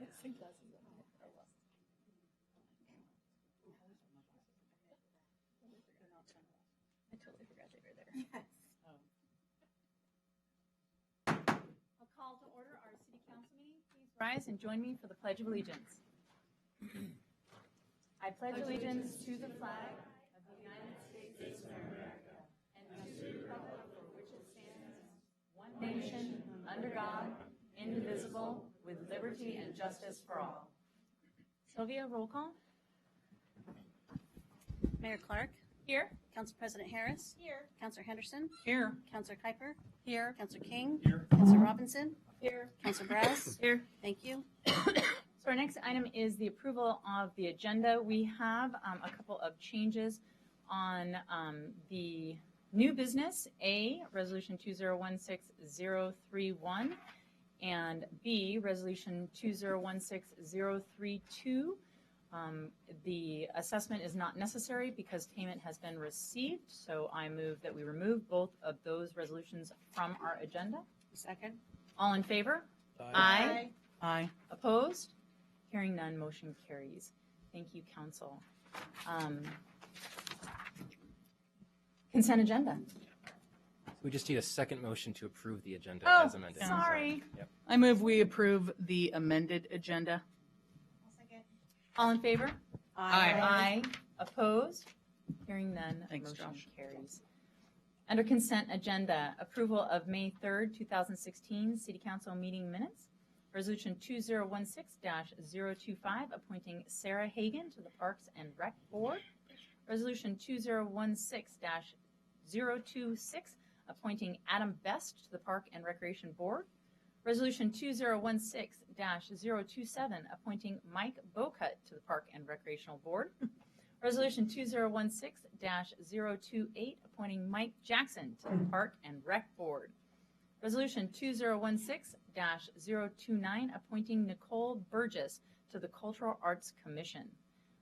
I totally forgot they were there. Yes. I'll call to order our city council meeting. Please rise and join me for the Pledge of Allegiance. I pledge allegiance to the flag of the United States of America and to the republic for which it stands, one nation, under God, indivisible, with liberty and justice for all. Sylvia, roll call. Mayor Clark. Here. Council President Harris. Here. Councilor Henderson. Here. Councilor Kuiper. Here. Councilor King. Here. Councilor Robinson. Here. Councilor Brass. Here. Thank you. So our next item is the approval of the agenda. We have a couple of changes on the new business. A, Resolution 2016-031, and B, Resolution 2016-032. The assessment is not necessary because payment has been received, so I move that we remove both of those resolutions from our agenda. Second. All in favor? Aye. Aye. Opposed? Hearing none, motion carries. Thank you, council. Consent agenda. We just need a second motion to approve the agenda Oh, as amended. sorry. Yep. I move we approve the amended agenda. All in favor? Aye. Aye. Opposed? Hearing none, Thanks, motion Josh. carries. Under consent agenda, approval of May 3rd, 2016 City Council meeting minutes. Resolution 2016-025, appointing Sarah Hagan to the Parks and Rec Board. Resolution 2016-026, appointing Adam Best to the Park and Recreation Board. Resolution 2016-027, appointing Mike Bocut to the Park and Recreational Board. Resolution 2016-028, appointing Mike Jackson to the Park and Rec Board. Resolution 2016-029, appointing Nicole Burgess to the Cultural Arts Commission.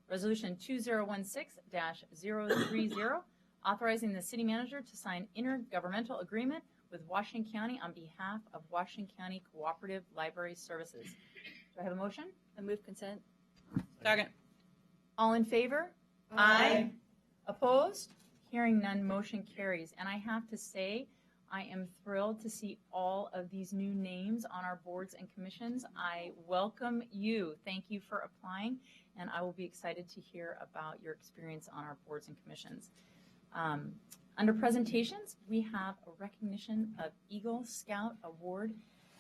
Resolution 2016-030, authorizing the city manager to sign intergovernmental agreement with Washington County on behalf of Washington County Cooperative Library Services. Do I have a motion? I move consent. Second. All in favor? Aye. Opposed? Hearing none, motion carries. And I have to say, I am thrilled to see all of these new names on our boards and commissions. I welcome you. Thank you for applying, and I will be excited to hear about your experience on our boards and commissions. Under presentations, we have a recognition of Eagle Scout Award,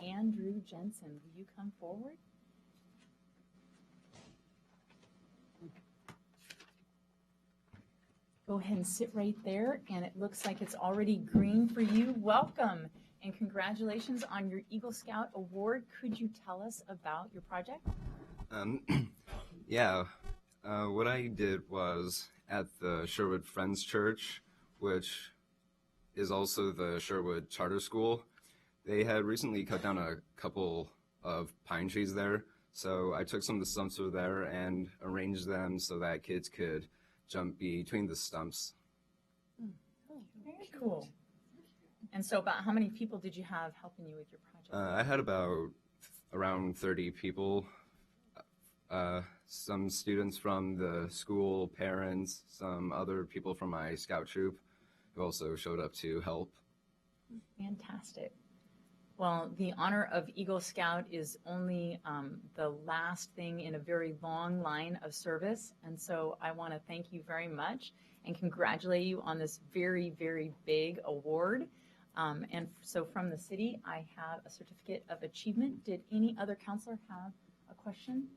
Andrew Jensen. Will you come forward? Go ahead and sit right there, and it looks like it's already green for you. Welcome, and congratulations on your Eagle Scout Award. Could you tell us about your project? What I did was at the Sherwood Friends Church, which is also the Sherwood Charter School. They had recently cut down a couple of pine trees there, so I took some of the stumps over there and arranged them so that kids could jump between the stumps. Very cool. And so about how many people did you have helping you with your project? I had about around 30 people, some students from the school, parents, some other people from my scout troop who also showed up to help. Fantastic. Well, the honor of Eagle Scout is only the last thing in a very long line of service. And so I want to thank you very much and congratulate you on this very, very big award. And so from the city, I have a certificate of achievement. Did any other counselor have a question?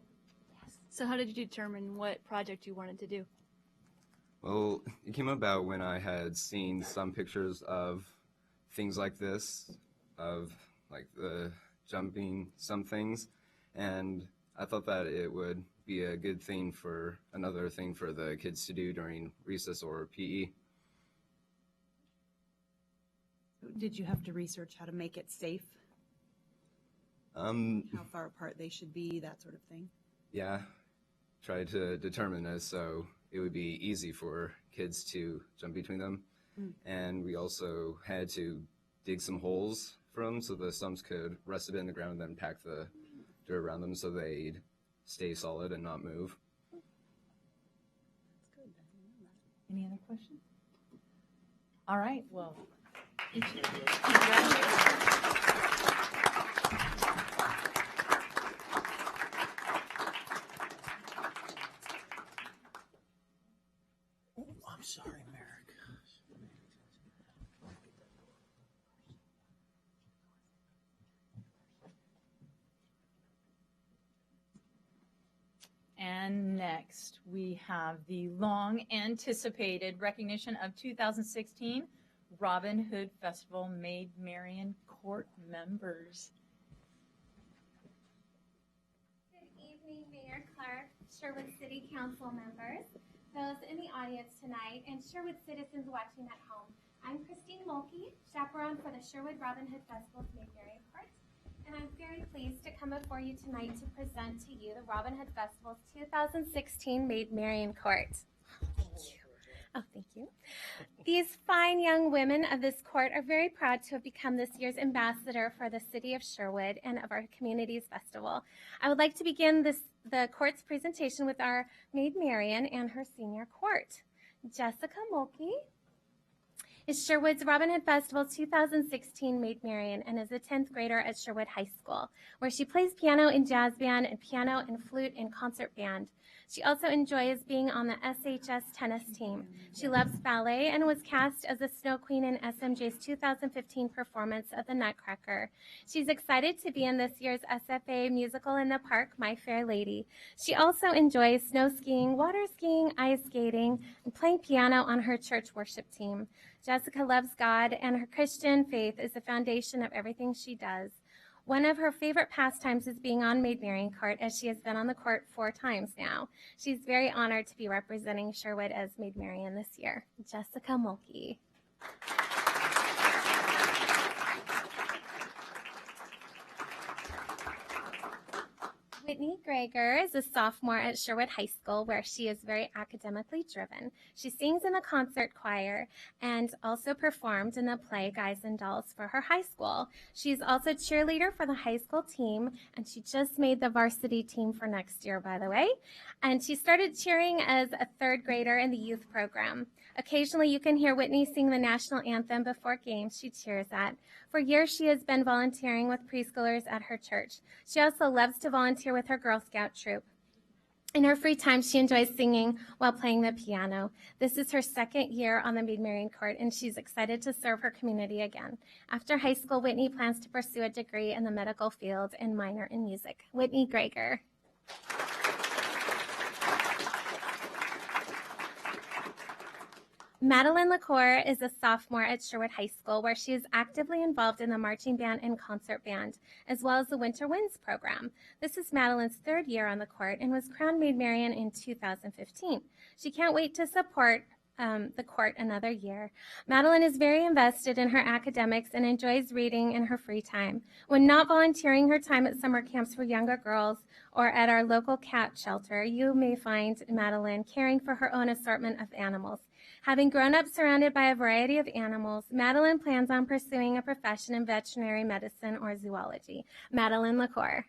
Yes. So how did you determine what project you wanted to do? Well, it came about when I had seen some pictures of things like this, of like the jumping some things, and I thought that it would be a good thing for another thing for the kids to do during recess or PE. Did you have to research how to make it safe? How far apart they should be, that sort of thing? Yeah, try to determine it so it would be easy for kids to jump between them. And we also had to dig some holes for them so the stumps could rest it in the ground and then pack the dirt around them so they'd stay solid and not move. Any other questions? All right, well. I'm sorry, Merrick. And next, we have the long-anticipated recognition of 2016 Robin Hood Festival Maid Marian Court members. Good evening, Mayor Clark, Sherwood City Council members, those in the audience tonight, and Sherwood citizens watching at home. I'm Christine Mulkey, chaperone for the Sherwood Robin Hood Festival's Maid Marian Court, and I'm very pleased to come before you tonight to present to you the Robin Hood Festival's 2016 Maid Marian Court. Oh, thank you. These fine young women of this court are very proud to have become this year's ambassador for the city of Sherwood and of our community's festival. I would like to begin the court's presentation with our Maid Marian and her senior court. Jessica Mulkey is Sherwood's Robin Hood Festival 2016 Maid Marian and is a 10th grader at Sherwood High School, where she plays piano in jazz band and piano and flute in concert band. She also enjoys being on the SHS tennis team. She loves ballet and was cast as the Snow Queen in SMJ's 2015 performance of The Nutcracker. She's excited to be in this year's SFA musical in the park, My Fair Lady. She also enjoys snow skiing, water skiing, ice skating, and playing piano on her church worship team. Jessica loves God, and her Christian faith is the foundation of everything she does. One of her favorite pastimes is being on Maid Marian Court, as she has been on the court 4 times now. She's very honored to be representing Sherwood as Maid Marian this year. Jessica Mulkey. Whitney Greger is a sophomore at Sherwood High School, where she is very academically driven. She sings in the concert choir and also performed in the play Guys and Dolls for her high school. She's also cheerleader for the high school team, and she just made the varsity team for next year, by the way. And she started cheering as a 3rd grader in the youth program. Occasionally, you can hear Whitney sing the national anthem before games she cheers at. For years, she has been volunteering with preschoolers at her church. She also loves to volunteer with her Girl Scout troop. In her free time, she enjoys singing while playing the piano. This is her 2nd year on the Maid Marian Court, and she's excited to serve her community again. After high school, Whitney plans to pursue a degree in the medical field and minor in music. Whitney Greger. Madeline LaCour is a sophomore at Sherwood High School, where she is actively involved in the marching band and concert band, as well as the Winter Winds program. This is Madeline's 3rd year on the court and was crowned Maid Marian in 2015. She can't wait to support the court another year. Madeline is very invested in her academics and enjoys reading in her free time. When not volunteering her time at summer camps for younger girls or at our local cat shelter, you may find Madeline caring for her own assortment of animals. Having grown up surrounded by a variety of animals, Madeline plans on pursuing a profession in veterinary medicine or zoology. Madeline LaCour.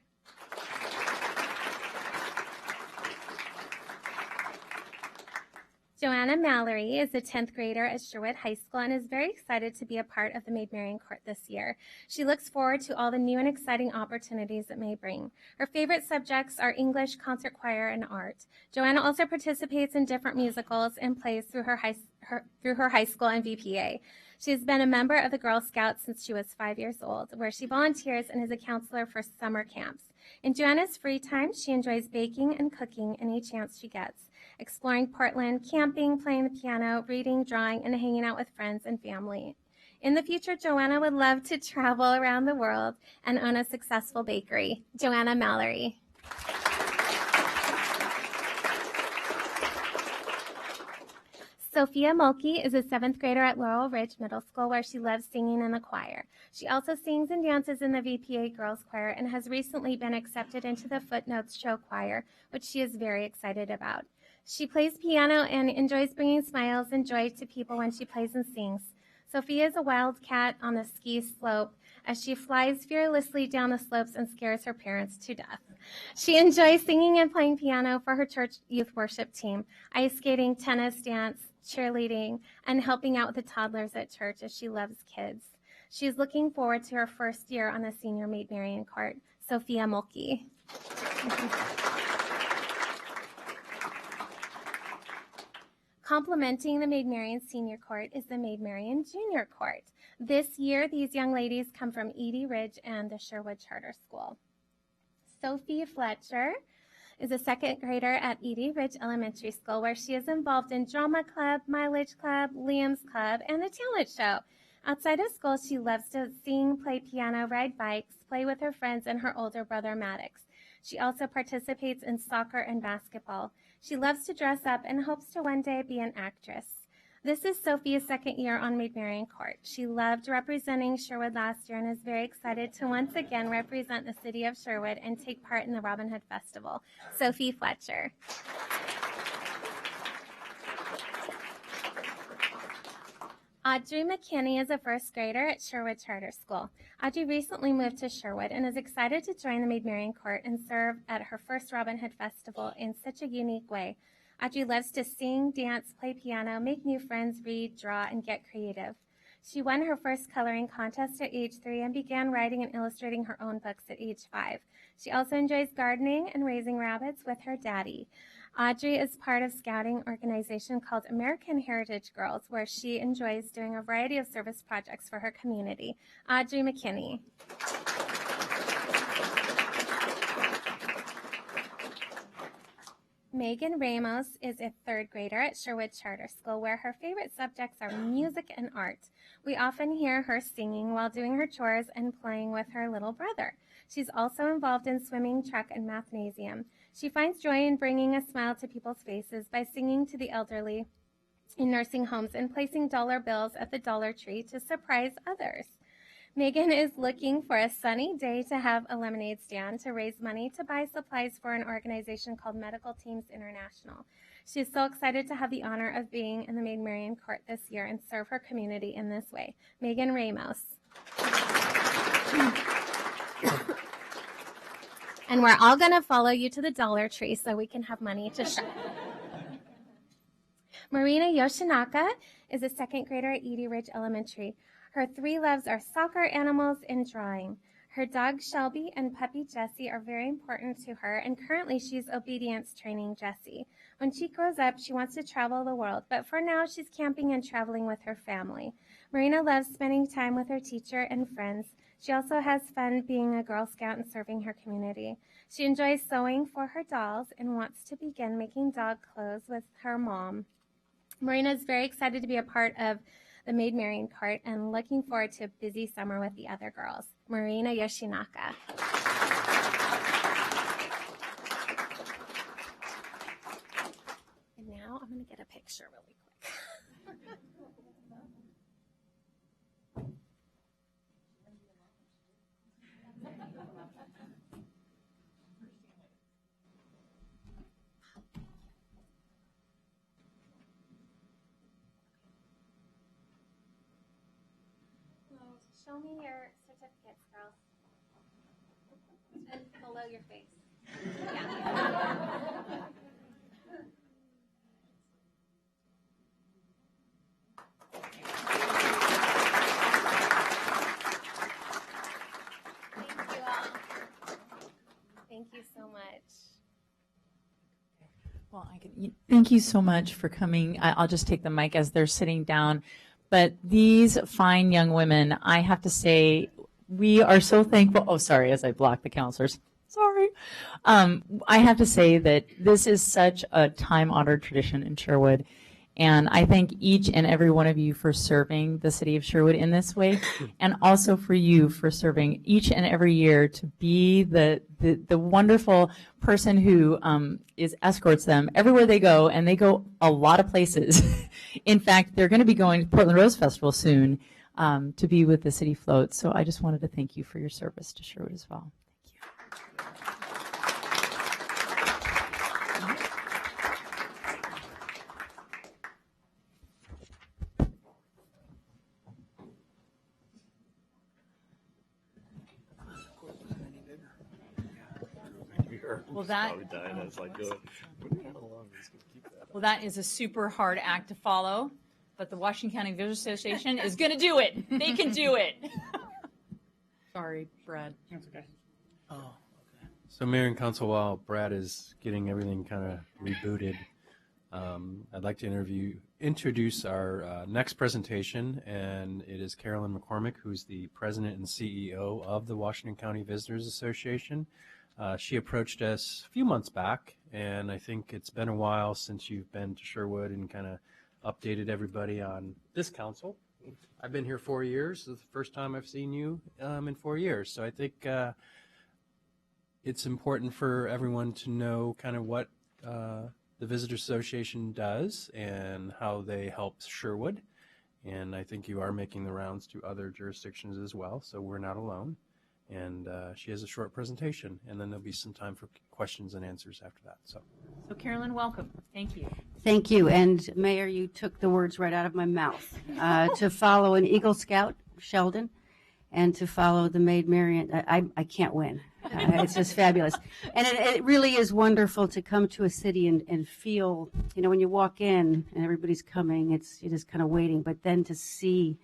Joanna Mallory is a 10th grader at Sherwood High School and is very excited to be a part of the Maid Marian Court this year. She looks forward to all the new and exciting opportunities it may bring. Her favorite subjects are English, concert choir, and art. Joanna also participates in different musicals and plays through her high school and VPA. She has been a member of the Girl Scouts since she was 5 years old, where she volunteers and is a counselor for summer camps. In Joanna's free time, she enjoys baking and cooking any chance she gets, exploring Portland, camping, playing the piano, reading, drawing, and hanging out with friends and family. In the future, Joanna would love to travel around the world and own a successful bakery. Joanna Mallory. Sophia Mulkey is a 7th grader at Laurel Ridge Middle School, where she loves singing in the choir. She also sings and dances in the VPA Girls Choir and has recently been accepted into the Footnotes Show Choir, which she is very excited about. She plays piano and enjoys bringing smiles and joy to people when she plays and sings. Sophia is a wildcat on the ski slope as she flies fearlessly down the slopes and scares her parents to death. She enjoys singing and playing piano for her church youth worship team, ice skating, tennis, dance, cheerleading, and helping out with the toddlers at church as she loves kids. She's looking forward to her first year on the senior Maid Marian court. Sophia Mulkey. Complementing the Maid Marian Senior Court is the Maid Marian Junior Court. This year, these young ladies come from Edie Ridge and the Sherwood Charter School. Sophie Fletcher is a second grader at Edie Ridge Elementary School, where she is involved in drama club, mileage club, Liam's club, and the talent show. Outside of school, she loves to sing, play piano, ride bikes, play with her friends, and her older brother, Maddox. She also participates in soccer and basketball. She loves to dress up and hopes to one day be an actress. This is Sophia's second year on Maid Marian Court. She loved representing Sherwood last year and is very excited to once again represent the city of Sherwood and take part in the Robin Hood Festival. Sophie Fletcher. Audrey McKinney is a first grader at Sherwood Charter School. Audrey recently moved to Sherwood and is excited to join the Maid Marian Court and serve at her first Robin Hood Festival in such a unique way. Audrey loves to sing, dance, play piano, make new friends, read, draw, and get creative. She won her first coloring contest at age 3 and began writing and illustrating her own books at age 5. She also enjoys gardening and raising rabbits with her daddy. Audrey is part of a scouting organization called American Heritage Girls, where she enjoys doing a variety of service projects for her community. Audrey McKinney. Megan Ramos is a third grader at Sherwood Charter School, where her favorite subjects are music and art. We often hear her singing while doing her chores and playing with her little brother. She's also involved in swimming, track, and mathnasium. She finds joy in bringing a smile to people's faces by singing to the elderly in nursing homes and placing dollar bills at the Dollar Tree to surprise others. Megan is looking for a sunny day to have a lemonade stand to raise money to buy supplies for an organization called Medical Teams International. She is so excited to have the honor of being in the Maid Marian Court this year and serve her community in this way. Megan Ramos. And we're all going to follow you to the Dollar Tree so we can have money to shop. Marina Yoshinaka is a second grader at Edie Ridge Elementary. Her 3 loves are soccer, animals, and drawing. Her dog Shelby and puppy Jessie are very important to her, and currently she's obedience training Jessie. When she grows up, she wants to travel the world, but for now she's camping and traveling with her family. Marina loves spending time with her teacher and friends. She also has fun being a Girl Scout and serving her community. She enjoys sewing for her dolls and wants to begin making dog clothes with her mom. Marina is very excited to be a part of the Maid Marian Court and looking forward to a busy summer with the other girls. Marina Yoshinaka. And now I'm going to get a picture really quick. Show me your certificates, girls. And below your face. Yeah. Thank you all. Thank you so much. Well, thank you so much for coming. I'll just take the mic as they're sitting down. But these fine young women, I have to say, we are so thankful. Oh, sorry, as I block the counselors. Sorry. I have to say that this is such a time-honored tradition in Sherwood. And I thank each and every one of you for serving the city of Sherwood in this way, and also for you for serving each and every year to be the wonderful person who escorts them everywhere they go, and they go a lot of places. In fact, they're going to be going to Portland Rose Festival soon to be with the City Float. So I just wanted to thank you for your service to Sherwood as well. Well, that, I was like, going, how long is this going to keep that? well, that is a super hard act to follow, but the Washington County Visitors Association is going to do it. They can do it. Sorry, Brad. That's okay. So, Mayor and Council, while Brad is getting everything kind of rebooted, I'd like to introduce our next presentation, and it is Carolyn McCormick, who's the President and CEO of the Washington County Visitors Association. She approached us a few months back, and I think it's been a while since you've been to Sherwood and kind of updated everybody on this council. I've been here 4 years. This is the first time I've seen you in 4 years. So I think it's important for everyone to know kind of what the Visitors Association does and how they help Sherwood. And I think you are making the rounds to other jurisdictions as well, so we're not alone. And she has a short presentation, and then there'll be some time for questions and answers after that. So Carolyn, welcome. Thank you. Thank you. And Mayor, you took the words right out of my mouth. To follow an Eagle Scout, Sheldon, and to follow the Maid Marian, I can't win. It's just fabulous. And it really is wonderful to come to a city and feel, you know, when you walk in and everybody's coming, you're just kind of waiting, but then to see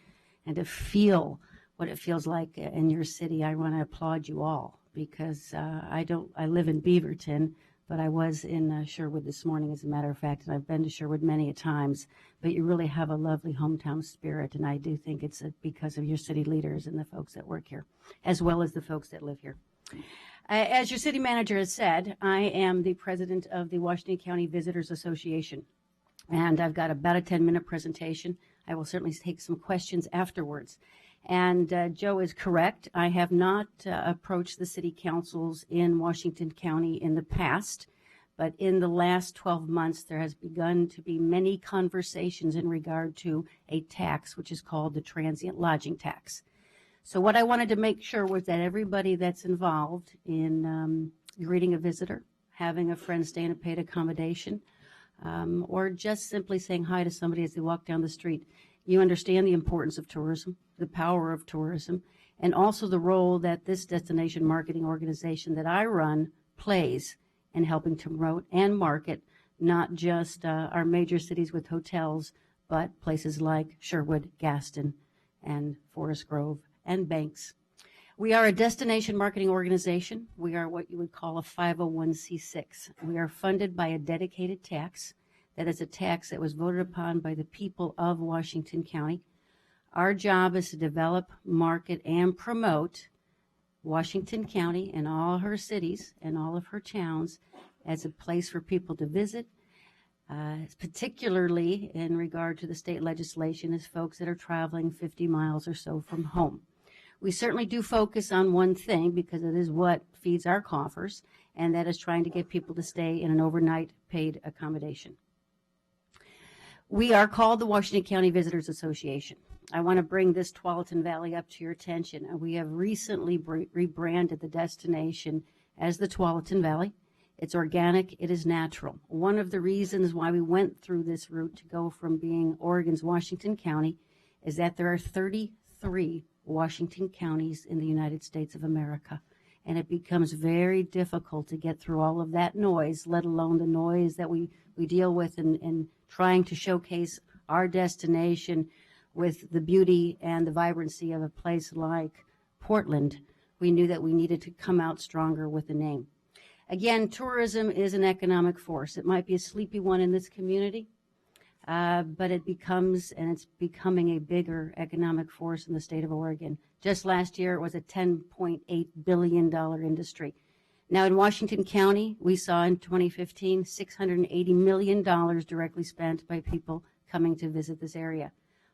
and to feel what it feels like in your city, I want to applaud you all because I live in Beaverton, but I was in Sherwood this morning, as a matter of fact, and I've been to Sherwood many a times, but you really have a lovely hometown spirit, and I do think it's because of your city leaders and the folks that work here, as well as the folks that live here. As your city manager has said, I am the president of the Washington County Visitors Association, and I've got about a 10-minute presentation. I will certainly take some questions afterwards. And Joe is correct. I have not approached the city councils in Washington County in the past, but in the last 12 months, there has begun to be many conversations in regard to a tax, which is called the transient lodging tax. So what I wanted to make sure was that everybody that's involved in greeting a visitor, having a friend stay in a paid accommodation, or just simply saying hi to somebody as they walk down the street, you understand the importance of tourism, the power of tourism, and also the role that this destination marketing organization that I run plays in helping to promote and market not just our major cities with hotels, but places like Sherwood, Gaston, and Forest Grove, and Banks. We are a destination marketing organization. We are what you would call a 501c6. We are funded by a dedicated tax. That is a tax that was voted upon by the people of Washington County. Our job is to develop, market, and promote Washington County and all her cities and all of her towns as a place for people to visit, particularly in regard to the state legislation as folks that are traveling 50 miles or so from home. We certainly do focus on one thing because it is what feeds our coffers, and that is trying to get people to stay in an overnight paid accommodation. We are called the Washington County Visitors Association. I want to bring this Tualatin Valley up to your attention. We have recently rebranded the destination as the Tualatin Valley. It's organic, it is natural. One of the reasons why we went through this route to go from being Oregon's Washington County is that there are 33 Washington counties in the United States of America. And it becomes very difficult to get through all of that noise, let alone the noise that we deal with in trying to showcase our destination with the beauty and the vibrancy of a place like Portland. We knew that we needed to come out stronger with the name. Again, tourism is an economic force. It might be a sleepy one in this community, but it's becoming a bigger economic force in the state of Oregon. Just last year, it was a $10.8 billion industry. Now in Washington County, we saw in 2015, $680 million directly spent by people coming to visit this area.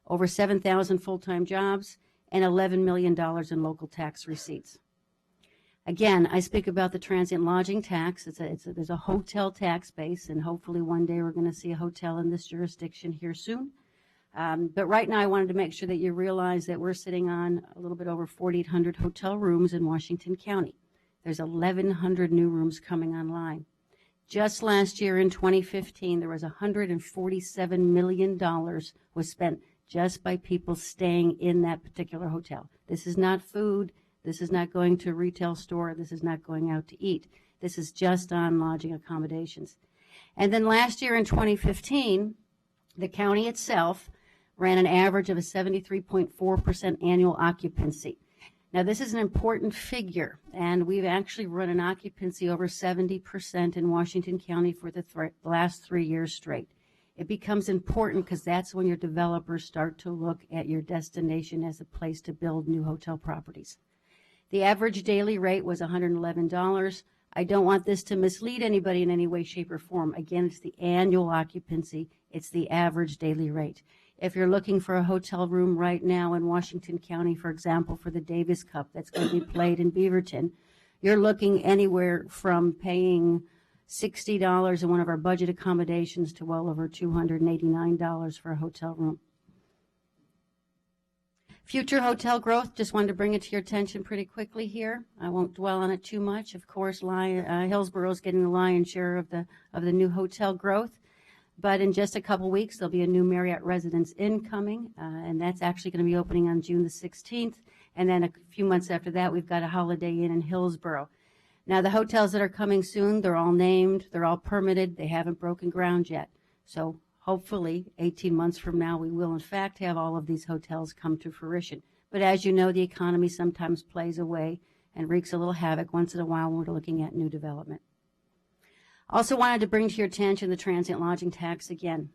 Over 7,000 full-time jobs and $11 million in local tax receipts. Again, I speak about the transient lodging tax. There's a hotel tax base, and hopefully one day we're going to see a hotel in this jurisdiction here soon. But right now I wanted to make sure that you realize that we're sitting on a little bit over 4,800 hotel rooms in Washington County. There's 1,100 new rooms coming online. Just last year in 2015, there was $147 million was spent just by people staying in that particular hotel. This is not food. This is not going to a retail store. This is not going out to eat. This is just on lodging accommodations. And then last year in 2015, the county itself ran an average of a 73.4% annual occupancy. Now, this is an important figure, and we've actually run an occupancy over 70% in Washington County for the last 3 years straight. It becomes important because that's when your developers start to look at your destination as a place to build new hotel properties. The average daily rate was $111. I don't want this to mislead anybody in any way, shape, or form. Again, it's the annual occupancy. It's the average daily rate. If you're looking for a hotel room right now in Washington County, for example, for the Davis Cup that's going to be played in Beaverton, you're looking anywhere from paying $60 in one of our budget accommodations to well over $289 for a hotel room. Future hotel growth, just wanted to bring it to your attention pretty quickly here. I won't dwell on it too much. Of course, Hillsborough is getting the lion's share of the new hotel growth. But in just a couple weeks, there'll be a new Marriott Residence Inn coming, and that's actually going to be opening on June the 16th. And then a few months after that, we've got a Holiday Inn in Hillsborough. Now, the hotels that are coming soon, they're all named, they're all permitted, they haven't broken ground yet. So hopefully, 18 months from now, we will in fact have all of these hotels come to fruition. But as you know, the economy sometimes plays away and wreaks a little havoc once in a while when we're looking at new development. Also wanted to bring to your attention the transient lodging tax again.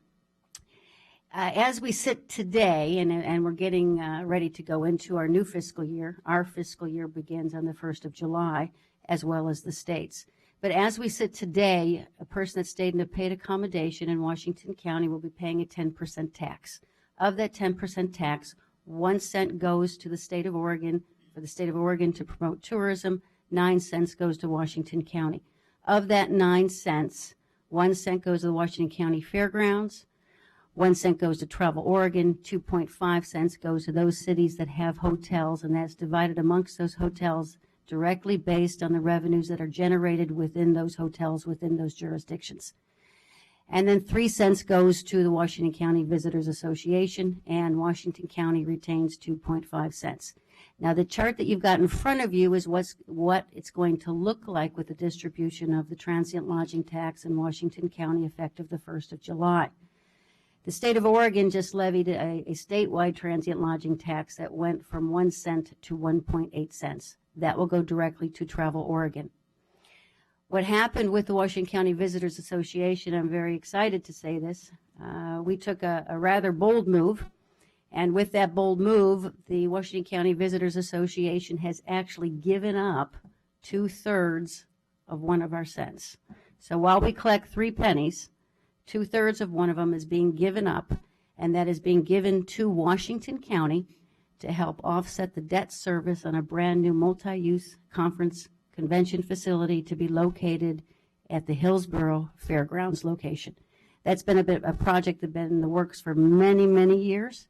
As we sit today, and we're getting ready to go into our new fiscal year, our fiscal year begins on the 1st of July, as well as the state's. But as we sit today, a person that stayed in a paid accommodation in Washington County will be paying a 10% tax. Of that 10% tax, 1 cent goes to the state of Oregon, for the state of Oregon to promote tourism, 9 cents goes to Washington County. Of that 9 cents, 1 cent goes to the Washington County Fairgrounds, 1 cent goes to Travel Oregon, 2.5 cents goes to those cities that have hotels, and that's divided amongst those hotels directly based on the revenues that are generated within those hotels within those jurisdictions. And then 3 cents goes to the Washington County Visitors Association, and Washington County retains 2.5 cents. Now, the chart that you've got in front of you is what it's going to look like with the distribution of the transient lodging tax in Washington County effective the 1st of July. The state of Oregon just levied a statewide transient lodging tax that went from 1 cent to 1.8 cents. That will go directly to Travel Oregon. What happened with the Washington County Visitors Association, I'm very excited to say this, we took a rather bold move. And with that bold move, the Washington County Visitors Association has actually given up 2/3 of one of our cents. So while we collect 3 pennies, 2/3 of one of them is being given up, and that is being given to Washington County to help offset the debt service on a brand new multi-use conference convention facility to be located at the Hillsborough Fairgrounds location. That's been a project that's been in the works for many, many years.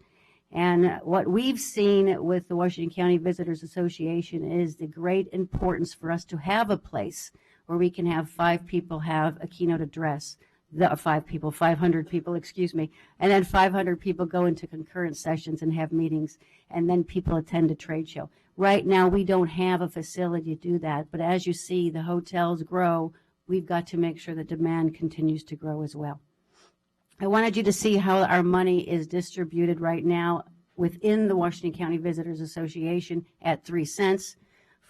And what we've seen with the Washington County Visitors Association is the great importance for us to have a place where we can have 5 people have a keynote address. 500 people, excuse me, and then 500 people go into concurrent sessions and have meetings, and then people attend a trade show. Right now, we don't have a facility to do that, but as you see, the hotels grow, we've got to make sure the demand continues to grow as well. I wanted you to see how our money is distributed right now within the Washington County Visitors Association at 3 cents.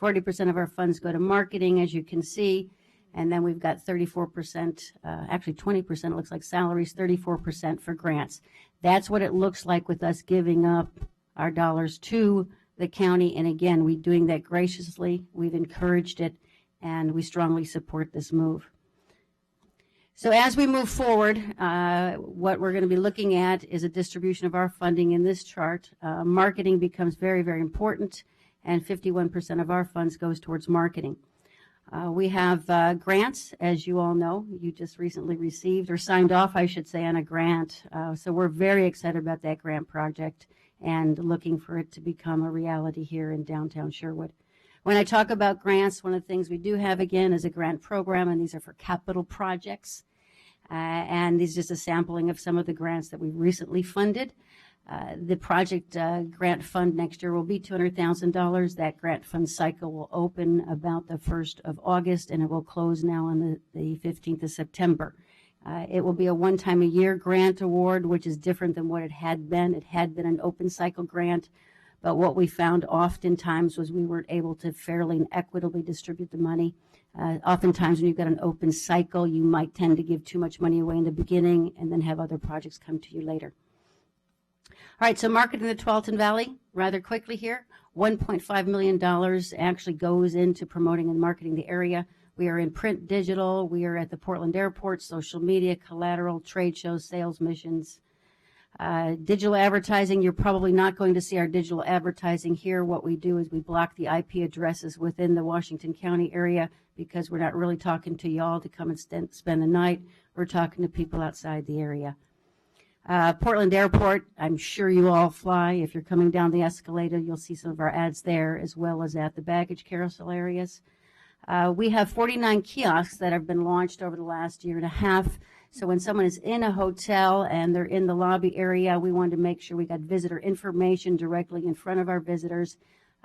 40% of our funds go to marketing, as you can see, and then we've got 34%, actually 20%, it looks like salaries, 34% for grants. That's what it looks like with us giving up our dollars to the county, and again, we're doing that graciously. We've encouraged it, and we strongly support this move. So as we move forward, what we're going to be looking at is a distribution of our funding in this chart. Marketing becomes very, very important, and 51% of our funds goes towards marketing. We have grants, as you all know. You just recently received, or signed off, I should say, on a grant. So we're very excited about that grant project and looking for it to become a reality here in downtown Sherwood. When I talk about grants, one of the things we do have, again, is a grant program, and these are for capital projects. And these are just a sampling of some of the grants that we've recently funded. The project grant fund next year will be $200,000. That grant fund cycle will open about the 1st of August, and it will close now on the 15th of September. It will be a one-time-a-year grant award, which is different than what it had been. It had been an open cycle grant, but what we found oftentimes was we weren't able to fairly and equitably distribute the money. Oftentimes when you've got an open cycle, you might tend to give too much money away in the beginning and then have other projects come to you later. All right, so marketing the Tualatin Valley, rather quickly here, $1.5 million actually goes into promoting and marketing the area. We are in print, digital, we are at the Portland Airport, social media, collateral, trade shows, sales missions. Digital advertising, you're probably not going to see our digital advertising here. What we do is we block the IP addresses within the Washington County area because we're not really talking to y'all to come and spend the night. We're talking to people outside the area. Portland Airport, I'm sure you all fly. If you're coming down the escalator, you'll see some of our ads there, as well as at the baggage carousel areas. We have 49 kiosks that have been launched over the last year and a half. So when someone is in a hotel and they're in the lobby area, we wanted to make sure we got visitor information directly in front of our visitors.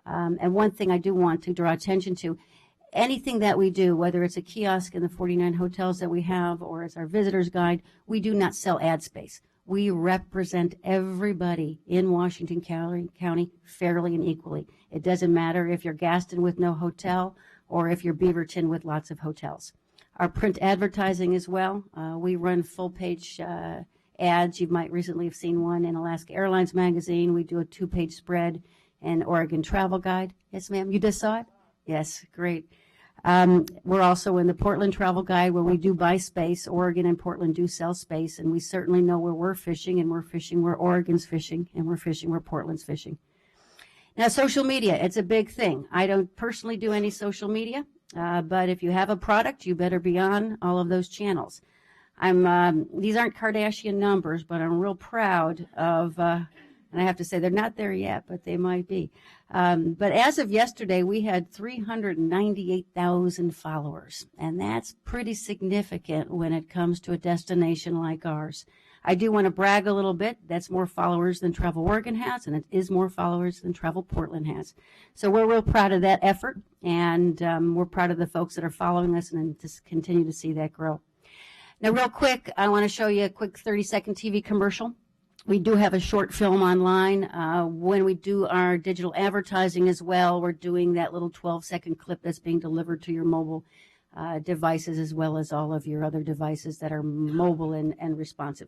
And one thing I do want to draw attention to, anything that we do, whether it's a kiosk in the 49 hotels that we have or as our visitor's guide, we do not sell ad space. We represent everybody in Washington County fairly and equally. It doesn't matter if you're Gaston with no hotel or if you're Beaverton with lots of hotels. Our print advertising as well. We run full-page ads. You might recently have seen one in Alaska Airlines magazine. We do a 2-page spread in Oregon Travel Guide. Yes, ma'am, you just saw it? Yes, great. We're also in the Portland Travel Guide where we do buy space. Oregon and Portland do sell space, and we certainly know where we're fishing, and we're fishing where Oregon's fishing, and we're fishing where Portland's fishing. Now, social media, it's a big thing. I don't personally do any social media, but if you have a product, you better be on all of those channels. These aren't Kardashian numbers, but I'm real proud of, and I have to say they're not there yet, but they might be. But as of yesterday, we had 398,000 followers, and that's pretty significant when it comes to a destination like ours. I do want to brag a little bit. That's more followers than Travel Oregon has, and it is more followers than Travel Portland has. So we're real proud of that effort, and we're proud of the folks that are following us and just continue to see that grow. Now, real quick, I want to show you a quick 30-second TV commercial. We do have a short film online. When we do our digital advertising as well, we're doing that little 12-second clip that's being delivered to your mobile devices as well as all of your other devices that are mobile and responsive.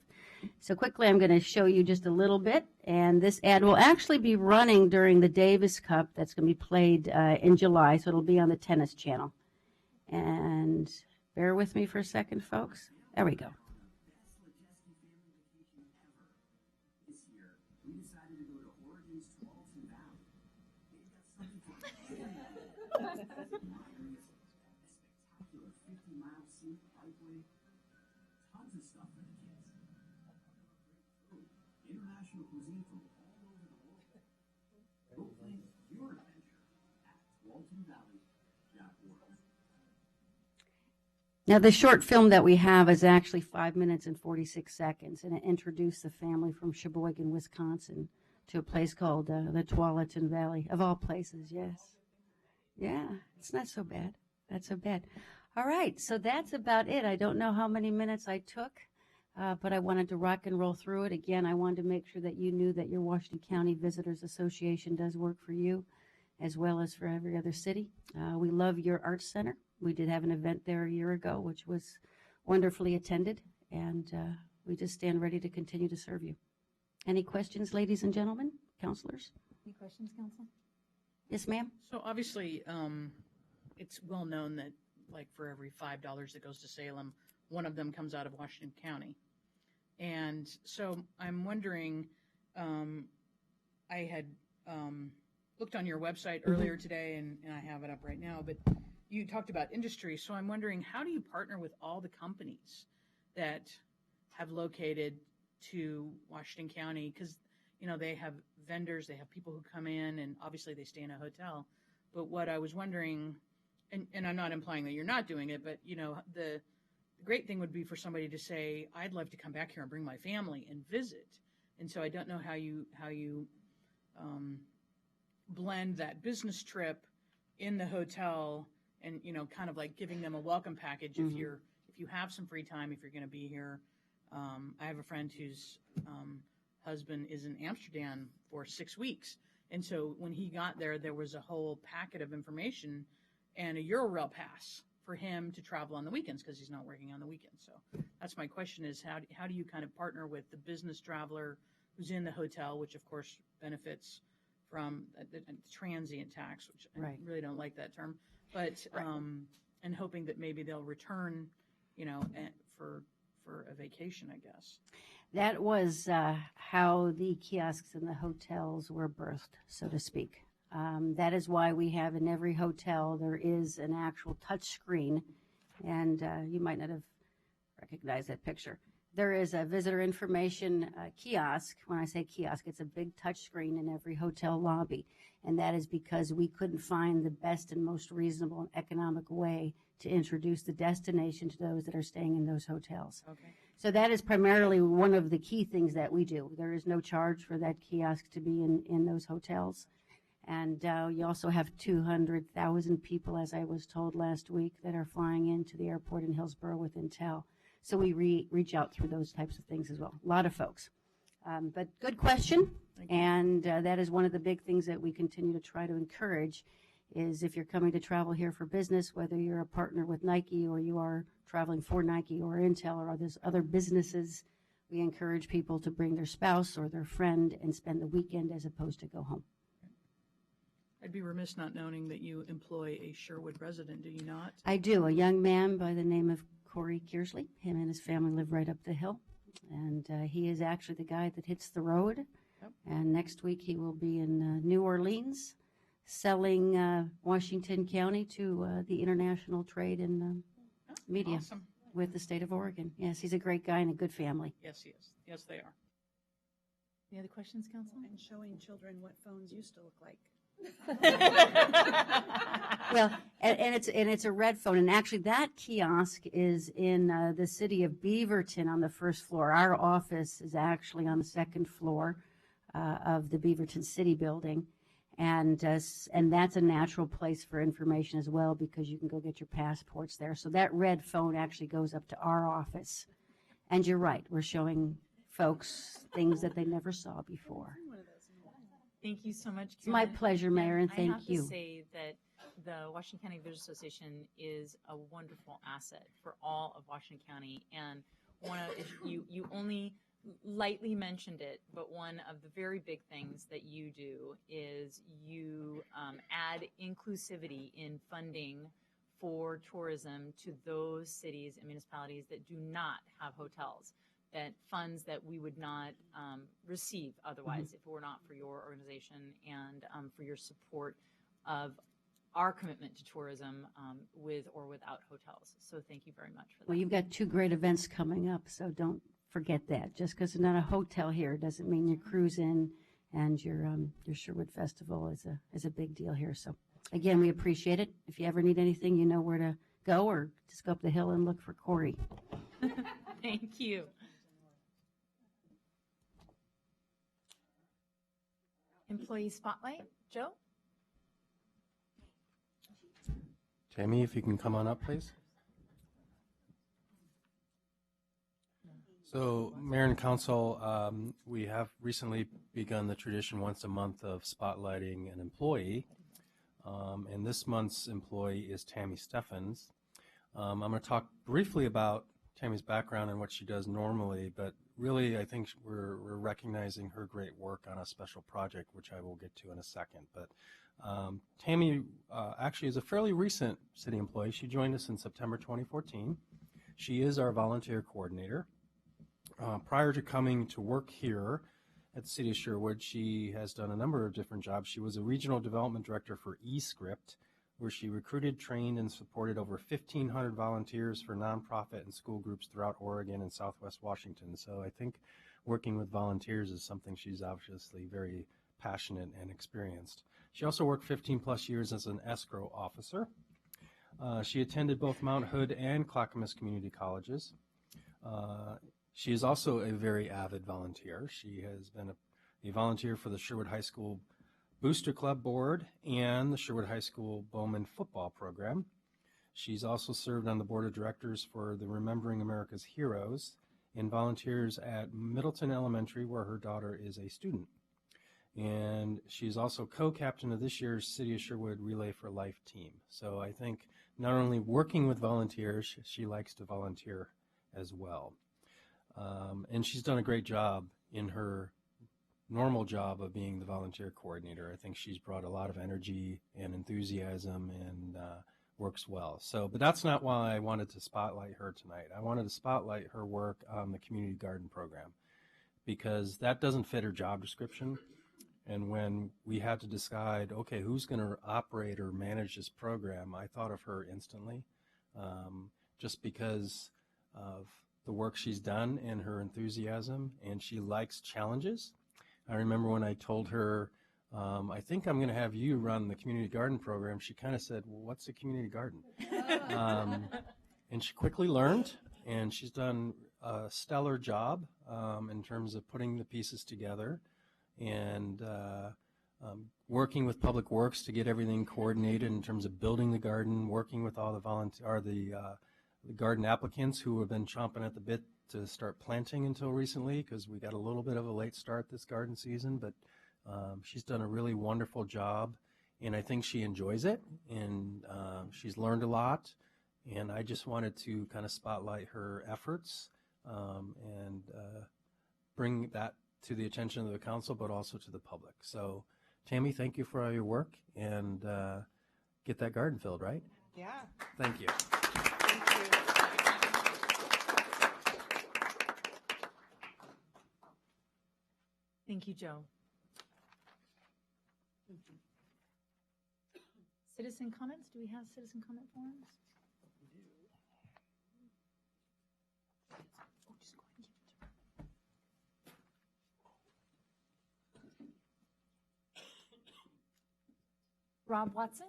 So quickly, I'm going to show you just a little bit, and this ad will actually be running during the Davis Cup that's going to be played in July, so it'll be on the tennis channel. And bear with me for a second, folks. There we go. Now, the short film that we have is actually 5 minutes and 46 seconds, and it introduced the family from Sheboygan, Wisconsin, to a place called the Tualatin Valley, of all places, yes. Yeah, it's not so bad. Not so bad. All right, so that's about it. I don't know how many minutes I took, but I wanted to rock and roll through it. Again, I wanted to make sure that you knew that your Washington County Visitors Association does work for you, as well as for every other city. We love your Arts Center. We did have an event there a year ago, which was wonderfully attended, and we just stand ready to continue to serve you. Any questions, ladies and gentlemen, counselors? Any questions, Council? Yes, ma'am? So obviously, it's well known that like for every $5 that goes to Salem, one of them comes out of Washington County. And so I'm wondering, I had looked on your website earlier today, and I have it up right now, but you talked about industry, so I'm wondering, how do you partner with all the companies that have located to Washington County? Because, you know, they have vendors, they have people who come in, and obviously they stay in a hotel. But what I was wondering, and I'm not implying that you're not doing it, but, you know, the great thing would be for somebody to say, I'd love to come back here and bring my family and visit. And so I don't know how you blend that business trip in the hotel and, kind of like giving them a welcome package if you have some free time, if you're going to be here. I have a friend whose husband is in Amsterdam for 6 weeks. And so when he got there, there was a whole packet of information and a Eurail pass for him to travel on the weekends because he's not working on the weekends. So that's my question is how do you kind of partner with the business traveler who's in the hotel, which of course benefits from the transient tax, which I really don't like that term, but and hoping that maybe they'll return, for a vacation, I guess. That was how the kiosks in the hotels were birthed, so to speak. That is why we have in every hotel, there is an actual touch screen, and you might not have recognized that picture. There is a visitor information kiosk. When I say kiosk, it's a big touch screen in every hotel lobby, and that is because we couldn't find the best and most reasonable and economic way to introduce the destination to those that are staying in those hotels. Okay. So that is primarily one of the key things that we do. There is no charge for that kiosk to be in those hotels. And you also have 200,000 people, as I was told last week, that are flying into the airport in Hillsborough with Intel. So we reach out through those types of things as well. A lot of folks. But good question. And that is one of the big things that we continue to try to encourage is if you're coming to travel here for business, whether you're a partner with Nike or you are traveling for Nike or Intel or other businesses, we encourage people to bring their spouse or their friend and spend the weekend as opposed to go home. I'd be remiss not knowing that you employ a Sherwood resident, do you not? I do. A young man by the name of Corey Kearsley. Him and his family live right up the hill. And he is actually the guy that hits the road. Yep. And next week he will be in New Orleans selling Washington County to the international trade and media Awesome. with the state of Oregon. Yes, he's a great guy and a good family. Yes, he is. Yes, they are. Any other questions, Council? And showing children what phones used to look like. Well, and it's a red phone, and actually that kiosk is in the city of Beaverton on the first floor. Our office is actually on the second floor of the Beaverton City Building, and that's a natural place for information as well because you can go get your passports there. So that red phone actually goes up to our office, and you're right, we're showing folks things that they never saw before. Thank you so much, It's my Carolyn. pleasure, Mayor, and I thank have you. to say that the Washington County Visitors Association is a wonderful asset for all of Washington County. And you only lightly mentioned it, but one of the very big things that you do is you add inclusivity in funding for tourism to those cities and municipalities that do not have hotels. That funds that we would not receive otherwise if it were not for your organization and for your support of our commitment to tourism with or without hotels. So thank you very much for that. Well, you've got 2 great events coming up, so don't forget that. Just because there's not a hotel here doesn't mean your cruise in and your Sherwood Festival is a big deal here. So again, we appreciate it. If you ever need anything, you know where to go, or just go up the hill and look for Corey. Thank you. Employee Spotlight, Joe? Tammy, if you can come on up, please. So, Mayor and Council, we have recently begun the tradition once a month of spotlighting an employee. And this month's employee is Tammy Steffens. I'm going to talk briefly about Tammy's background and what she does normally, but really I think we're recognizing her great work on a special project, which I will get to in a second. But Tammy actually is a fairly recent city employee. She joined us in September 2014. She is our volunteer coordinator. Prior to coming to work here at the City of Sherwood, she has done a number of different jobs. She was a regional development director for eScript, where she recruited, trained, and supported over 1,500 volunteers for nonprofit and school groups throughout Oregon and Southwest Washington. So I think working with volunteers is something she's obviously very passionate and experienced. She also worked 15 plus years as an escrow officer. She attended both Mount Hood and Clackamas Community Colleges. She is also a very avid volunteer. She has been a volunteer for the Sherwood High School Booster Club Board and the Sherwood High School Bowman Football Program. She's also served on the board of directors for the Remembering America's Heroes and volunteers at Middleton Elementary, where her daughter is a student. And she's also co-captain of this year's City of Sherwood Relay for Life team. So I think not only working with volunteers, she likes to volunteer as well. And she's done a great job in her normal job of being the volunteer coordinator. I think she's brought a lot of energy and enthusiasm and works well. So, but that's not why I wanted to spotlight her tonight. I wanted to spotlight her work on the community garden program because that doesn't fit her job description. And when we had to decide, okay, who's going to operate or manage this program, I thought of her instantly, just because of the work she's done and her enthusiasm, and she likes challenges. I remember when I told her, I think I'm going to have you run the community garden program, she kind of said, well, what's a community garden? And she quickly learned, and she's done a stellar job in terms of putting the pieces together and working with Public Works to get everything coordinated in terms of building the garden, working with all the garden applicants who have been chomping at the bit to start planting until recently, because we got a little bit of a late start this garden season, but she's done a really wonderful job, and I think she enjoys it, and she's learned a lot, and I just wanted to kind of spotlight her efforts and bring that to the attention of the council, but also to the public. So, Tammy, thank you for all your work, and get that garden filled, right? Yeah. Thank you. Thank you, Joe. Citizen comments? Do we have citizen comment forms? Oh, just go ahead and give it to her. Rob Watson?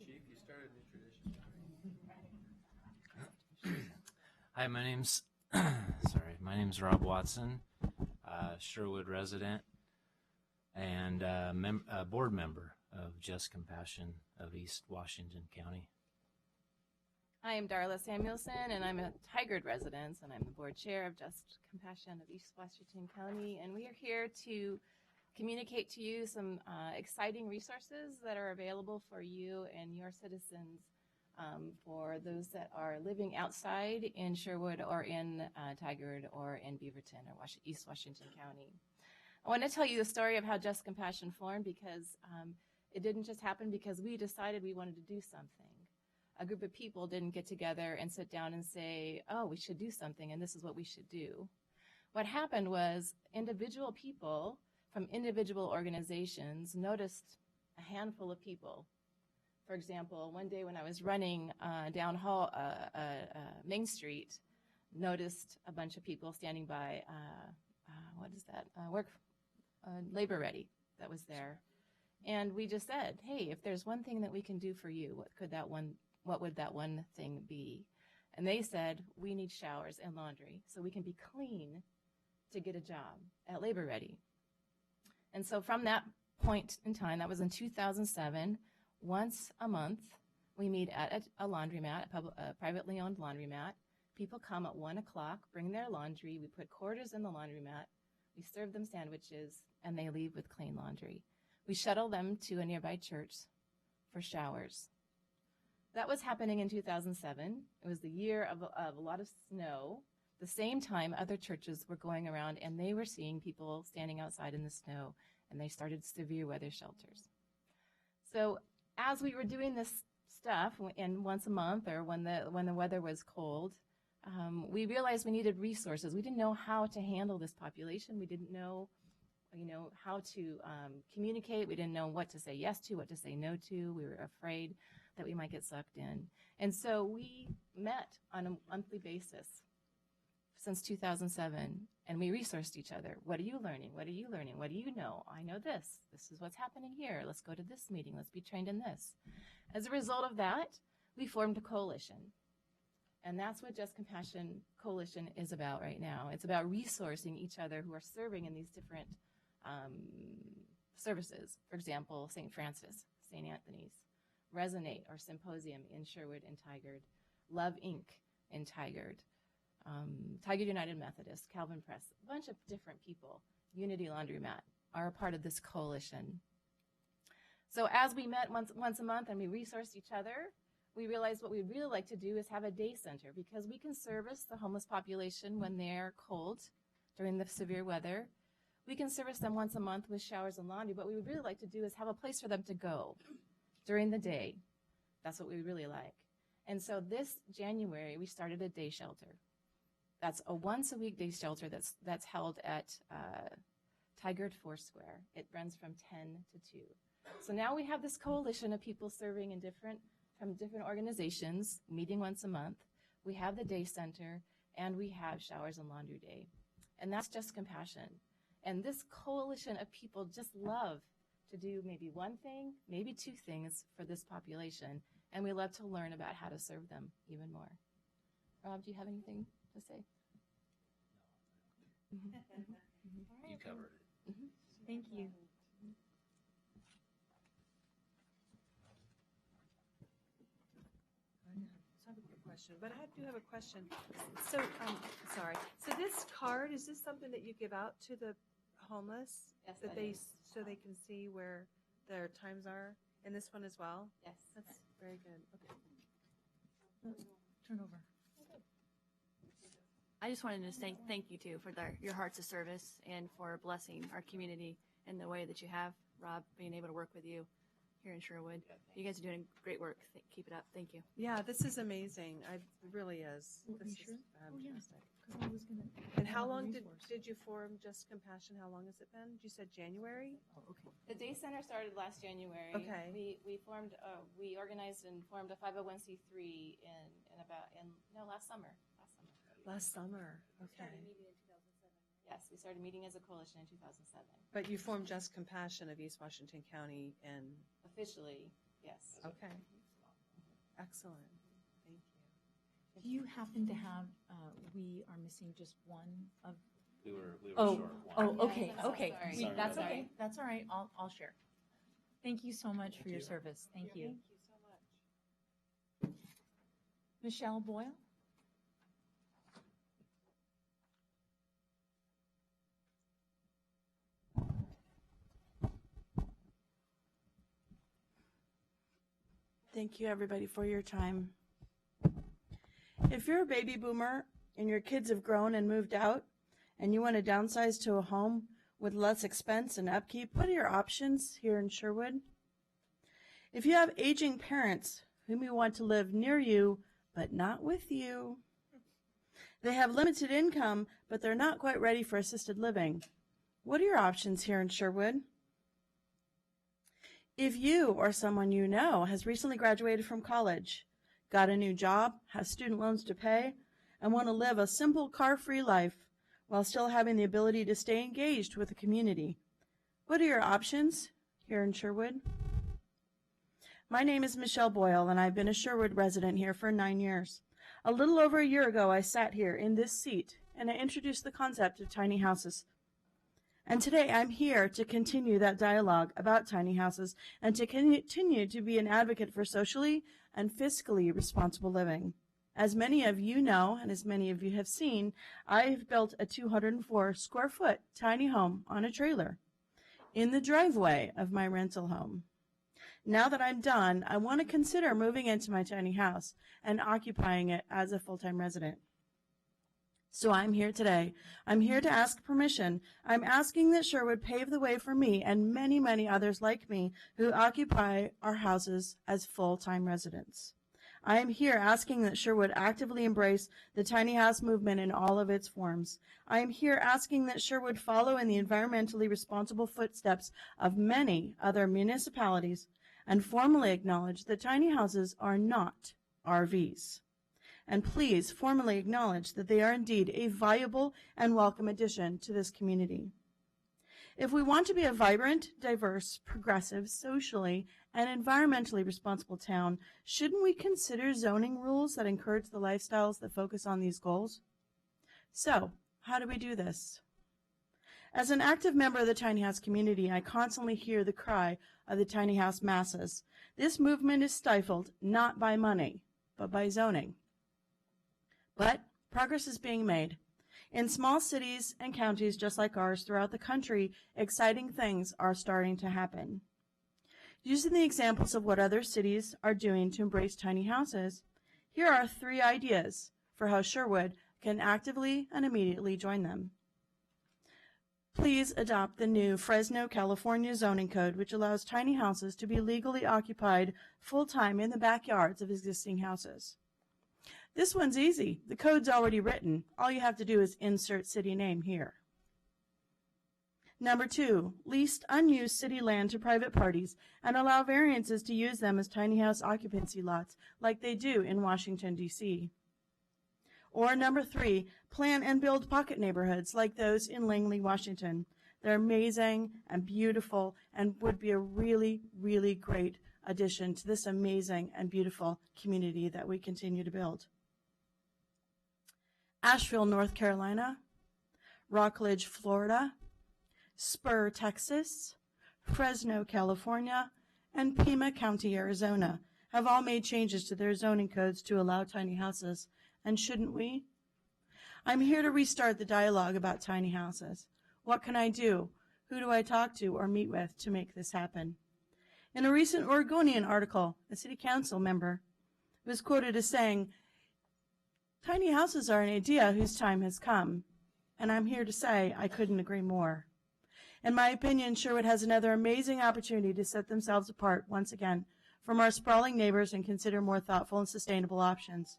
Chief, you started a new tradition. Hi, my name's Rob Watson, Sherwood resident and a board member of Just Compassion of East Washington County. I am Darla Samuelson, and I'm a Tigard resident, and I'm the board chair of Just Compassion of East Washington County, and we are here to communicate to you some exciting resources that are available for you and your citizens, for those that are living outside in Sherwood or in Tigard or in Beaverton or East Washington County. I want to tell you the story of how Just Compassion formed, because it didn't just happen because we decided we wanted to do something. A group of people didn't get together and sit down and say, oh, we should do something and this is what we should do. What happened was individual people from individual organizations noticed a handful of people. For example, one day when I was running down Main Street, noticed a bunch of people standing by, Labor Ready that was there. And we just said, hey, if there's one thing that we can do for you, what would that one thing be? And they said, we need showers and laundry so we can be clean to get a job at Labor Ready. And so from that point in time, that was in 2007, once a month, we meet at a laundromat, a privately owned laundromat. People come at 1 o'clock, bring their laundry. We put quarters in the laundromat. We serve them sandwiches, and they leave with clean laundry. We shuttle them to a nearby church for showers. That was happening in 2007. It was the year of a lot of snow. The same time, other churches were going around, and they were seeing people standing outside in the snow, and they started severe weather shelters. So as we were doing this stuff, and once a month or when the weather was cold, we realized we needed resources. We didn't know how to handle this population. We didn't know how to communicate. We didn't know what to say yes to, what to say no to. We were afraid that we might get sucked in. And so we met on a monthly basis since 2007, and we resourced each other. What are you learning? What are you learning? What do you know? I know this. This is what's happening here. Let's go to this meeting. Let's be trained in this. As a result of that, we formed a coalition. And that's what Just Compassion Coalition is about right now. It's about resourcing each other who are serving in these different services. For example, St. Francis, St. Anthony's, Resonate, or Symposium in Sherwood and Tigard, Love Inc. in Tigard, Tigard United Methodist, Calvin Press, a bunch of different people, Unity Laundromat, are a part of this coalition. So as we met once a month and we resourced each other, we realized what we'd really like to do is have a day center, because we can service the homeless population when they're cold during the severe weather. We can service them once a month with showers and laundry. What we would really like to do is have a place for them to go during the day. That's what we really like. And so this January, we started a day shelter. That's a once-a-week day shelter that's held at Tigard Foursquare. It runs from 10 to 2. So now we have this coalition of people serving from different organizations, meeting once a month. We have the day center, and we have showers and laundry day. And that's Just Compassion. And this coalition of people just love to do maybe one thing, maybe two things for this population. And we love to learn about how to serve them even more. Rob, do you have anything to say? You covered it. Thank you. I have a quick question, but I do have a question. So, sorry. So this card, is this something that you give out to the homeless? Yes, that that they, is. so they can see where their times are? And this one as well? Yes. That's very good. Okay. Turn over. I just wanted to say thank you too for your hearts of service and for blessing our community in the way that you have. Rob, being able to work with you here in Sherwood. You guys are doing great work. Keep it up. Thank you. Yeah, this is amazing. It really is. Oh, This you is sure? fantastic. Because I was going to. And how long did you form Just Compassion? How long has it been? You said January? Oh, okay. The day center started last January. Okay. We organized and formed a 501c3 last summer. Last summer. Okay. Yes, we started meeting as a coalition in 2007. But you formed Just Compassion of East Washington County and Officially, yes. okay. Excellent. Thank you. Do you happen to have, we are missing just one of? We were Oh, short one. oh, okay, I'm so okay. sorry. Sorry That's about okay. that. That's all right. I'll share. Thank you so much for your you. service. Thank you. Thank you so much. Michelle Boyle? Thank you, everybody, for your time. If you're a baby boomer and your kids have grown and moved out and you want to downsize to a home with less expense and upkeep, what are your options here in Sherwood? If you have aging parents whom you want to live near you but not with you, they have limited income but they're not quite ready for assisted living, what are your options here in Sherwood? If you or someone you know has recently graduated from college, got a new job, has student loans to pay, and want to live a simple car-free life while still having the ability to stay engaged with the community, what are your options here in Sherwood? My name is Michelle Boyle, and I've been a Sherwood resident here for 9 years. A little over a year ago, I sat here in this seat, and I introduced the concept of tiny houses. And today I'm here to continue that dialogue about tiny houses and to continue to be an advocate for socially and fiscally responsible living. As many of you know, and as many of you have seen, I've built a 204 square foot tiny home on a trailer in the driveway of my rental home. Now that I'm done, I want to consider moving into my tiny house and occupying it as a full-time resident. So I'm here today. I'm here to ask permission. I'm asking that Sherwood pave the way for me and many, many others like me who occupy our houses as full-time residents. I am here asking that Sherwood actively embrace the tiny house movement in all of its forms. I am here asking that Sherwood follow in the environmentally responsible footsteps of many other municipalities and formally acknowledge that tiny houses are not RVs. And please formally acknowledge that they are indeed a viable and welcome addition to this community. If we want to be a vibrant, diverse, progressive, socially, and environmentally responsible town, shouldn't we consider zoning rules that encourage the lifestyles that focus on these goals? So, how do we do this? As an active member of the tiny house community, I constantly hear the cry of the tiny house masses. This movement is stifled not by money, but by zoning. But progress is being made. In small cities and counties just like ours throughout the country, exciting things are starting to happen. Using the examples of what other cities are doing to embrace tiny houses, here are 3 ideas for how Sherwood can actively and immediately join them. Please adopt the new Fresno, California zoning code, which allows tiny houses to be legally occupied full-time in the backyards of existing houses. This one's easy. The code's already written. All you have to do is insert city name here. Number 2, lease unused city land to private parties and allow variances to use them as tiny house occupancy lots like they do in Washington, D.C. Or number 3, plan and build pocket neighborhoods like those in Langley, Washington. They're amazing and beautiful and would be a really, really great addition to this amazing and beautiful community that we continue to build. Asheville, North Carolina, Rockledge, Florida, Spur, Texas, Fresno, California, and Pima County, Arizona have all made changes to their zoning codes to allow tiny houses. And shouldn't we? I'm here to restart the dialogue about tiny houses. What can I do? Who do I talk to or meet with to make this happen? In a recent Oregonian article, a city council member was quoted as saying, "Tiny houses are an idea whose time has come." And I'm here to say I couldn't agree more. In my opinion, Sherwood has another amazing opportunity to set themselves apart once again from our sprawling neighbors and consider more thoughtful and sustainable options.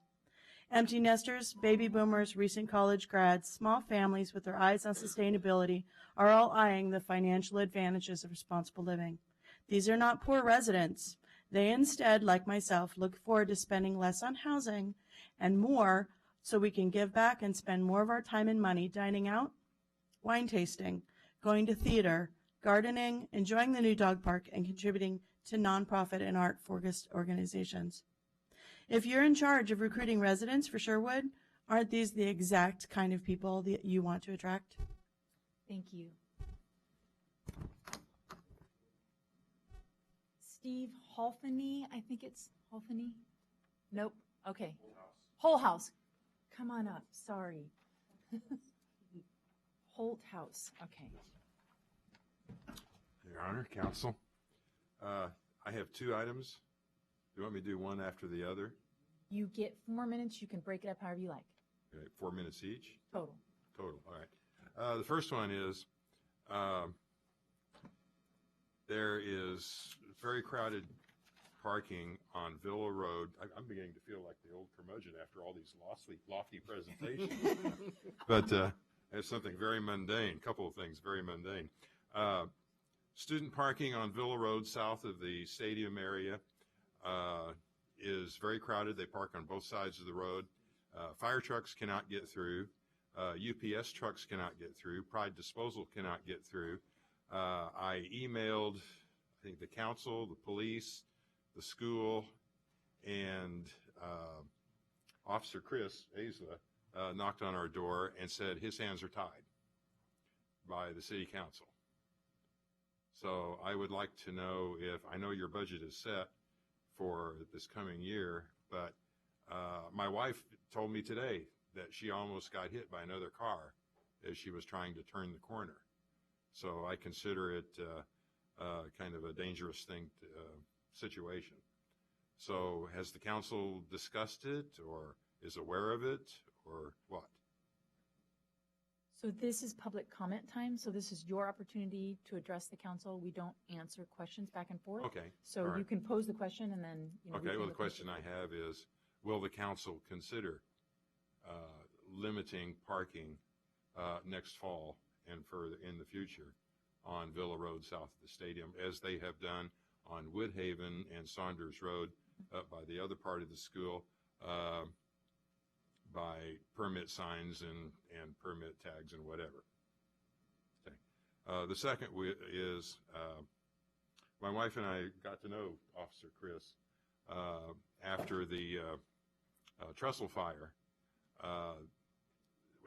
Empty nesters, baby boomers, recent college grads, small families with their eyes on sustainability are all eyeing the financial advantages of responsible living. These are not poor residents. They instead, like myself, look forward to spending less on housing and more so we can give back and spend more of our time and money dining out, wine tasting, going to theater, gardening, enjoying the new dog park, and contributing to nonprofit and art-focused organizations. If you're in charge of recruiting residents for Sherwood, aren't these the exact kind of people that you want to attract? Thank you. Steve Holfany, I think it's Holfany? Nope. Okay. Whole House. Come on up. Sorry. Holt House. Okay. Your Honor, Counsel, I have 2 items. Do you want me to do one after the other? You get 4 minutes. You can break it up however you like. Okay, 4 minutes each? Total. Total, all right. The first one is there is very crowded parking on Villa Road. I'm beginning to feel like the old curmudgeon after all these lofty presentations. But it's something very mundane, a couple of things very mundane. Student parking on Villa Road south of the stadium area is very crowded. They park on both sides of the road. Fire trucks cannot get through. UPS trucks cannot get through. Pride Disposal cannot get through. I emailed, I think, the council, the police, the school, and Officer Chris Aisla knocked on our door and said his hands are tied by the city council. So I would like to know if, I know your budget is set for this coming year, but my wife told me today that she almost got hit by another car as she was trying to turn the corner. So I consider it kind of a dangerous situation. So has the council discussed it or is aware of it or what? So this is public comment time, so this is your opportunity to address the council. We don't answer questions back and forth. Okay. So All right. you can pose the question and then, Okay, well, the question I have is, will the council consider limiting parking next fall and further in the future on Villa Road south of the stadium, as they have done on Woodhaven and Saunders Road up by the other part of the school, by permit signs and permit tags and whatever. Okay. The second is my wife and I got to know Officer Chris after the trestle fire.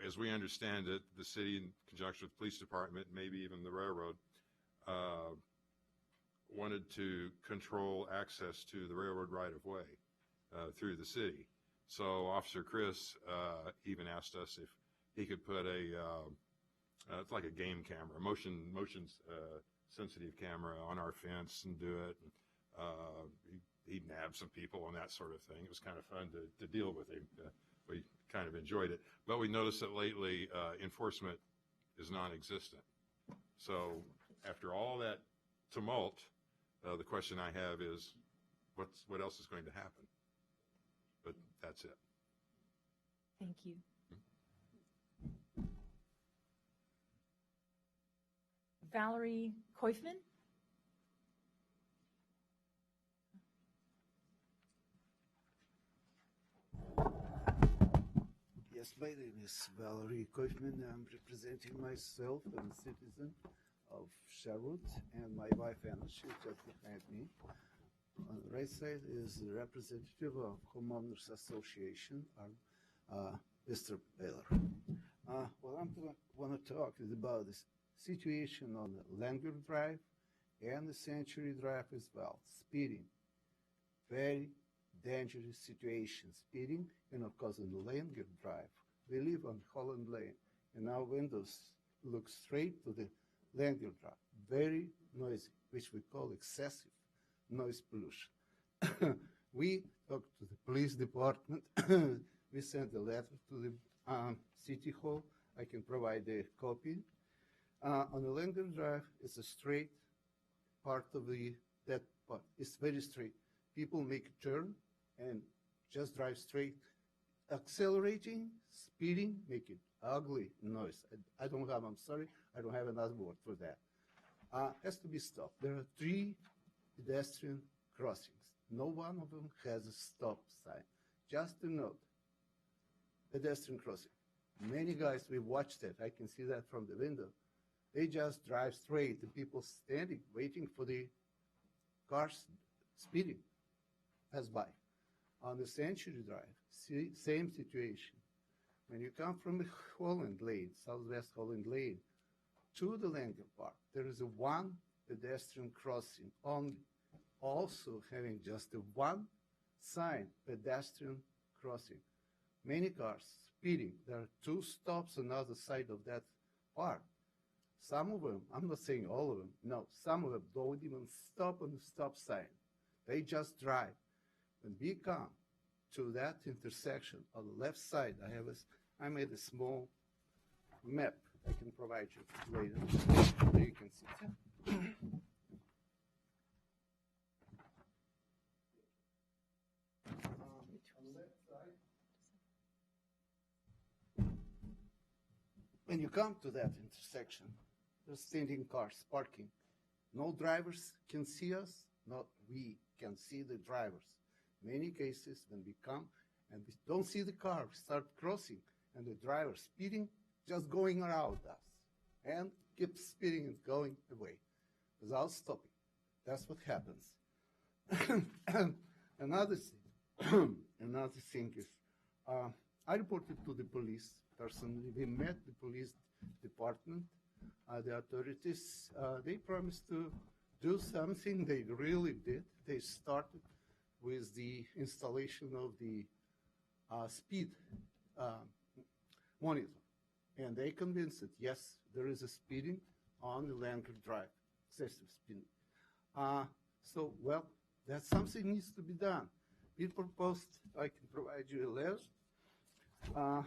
As we understand it, the city, in conjunction with the police department, maybe even the railroad, wanted to control access to the railroad right-of-way through the city. So Officer Chris even asked us if he could put it's like a game camera, motion sensitive camera on our fence and do it. He'd nab some people and that sort of thing. It was kind of fun to deal with him. We kind of enjoyed it. But we noticed that lately enforcement is non-existent. So after all that tumult, the question I have is, what else is going to happen? But that's it. Thank you. Valerie Koifman? Yes, my name is Valerie Koifman. I'm representing myself. I'm a citizen of Sherwood, and my wife Anna, she's just behind me. On the right side is the representative of Homeowners Association, Mr. Baylor. What I'm want to talk is about the situation on the Langer Drive and the Century Drive as well. Speeding, very dangerous situation. Speeding, and of course on the Langer Drive, we live on Holland Lane, and our windows look straight to the Langer Drive. Very noisy, which we call excessive noise pollution. We talked to the police department. We sent a letter to the City Hall. I can provide a copy. On the Langer Drive, it's a straight part of that part. It's very straight. People make a turn and just drive straight. Accelerating, speeding, making ugly noise. I'm sorry, I don't have another word for that. Has to be stopped. There are 3 pedestrian crossings. No one of them has a stop sign. Just to note, pedestrian crossing. Many guys, we watched it. I can see that from the window. They just drive straight. The people standing, waiting for the cars speeding, pass by. On the Century Drive, same situation. When you come from the Holland Lane, Southwest Holland Lane, to the Langer Park, there is a 1 pedestrian crossing only, also having just a 1 sign, pedestrian crossing. Many cars speeding. There are 2 stops on the other side of that park. Some of them, I'm not saying all of them, no, some of them don't even stop on the stop sign. They just drive. When we come to that intersection on the left side, I made a small map I can provide you later so you can see that. When you come to that intersection, there's standing cars parking. No drivers can see us, not we can see the drivers. Many cases when we come and we don't see the car, we start crossing and the driver speeding, just going around us and keep speeding and going away without stopping. That's what happens. Another thing is, I reported to the police personally. We met the police department, the authorities. They promised to do something. They really did. They started with the installation of the speed monitor. And they convinced that, yes, there is a speeding on the Langer Drive, excessive speeding. Well, that something needs to be done. We proposed, I can provide you a letter,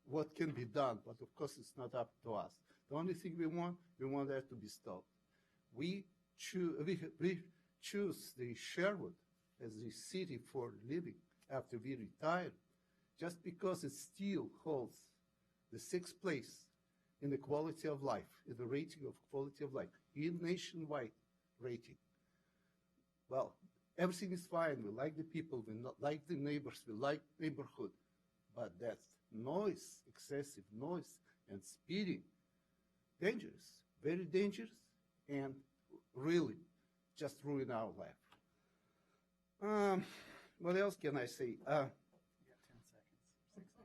what can be done, but of course it's not up to us. The only thing we want that to be stopped. We choose the Sherwood as the city for living after we retire, just because it still holds the 6th place in the quality of life, in the rating of quality of life, in nationwide rating. Well, everything is fine. We like the people, we like the neighbors, we like neighborhood. But that noise, excessive noise and speeding, dangerous, very dangerous, and really just ruin our life. What else can I say?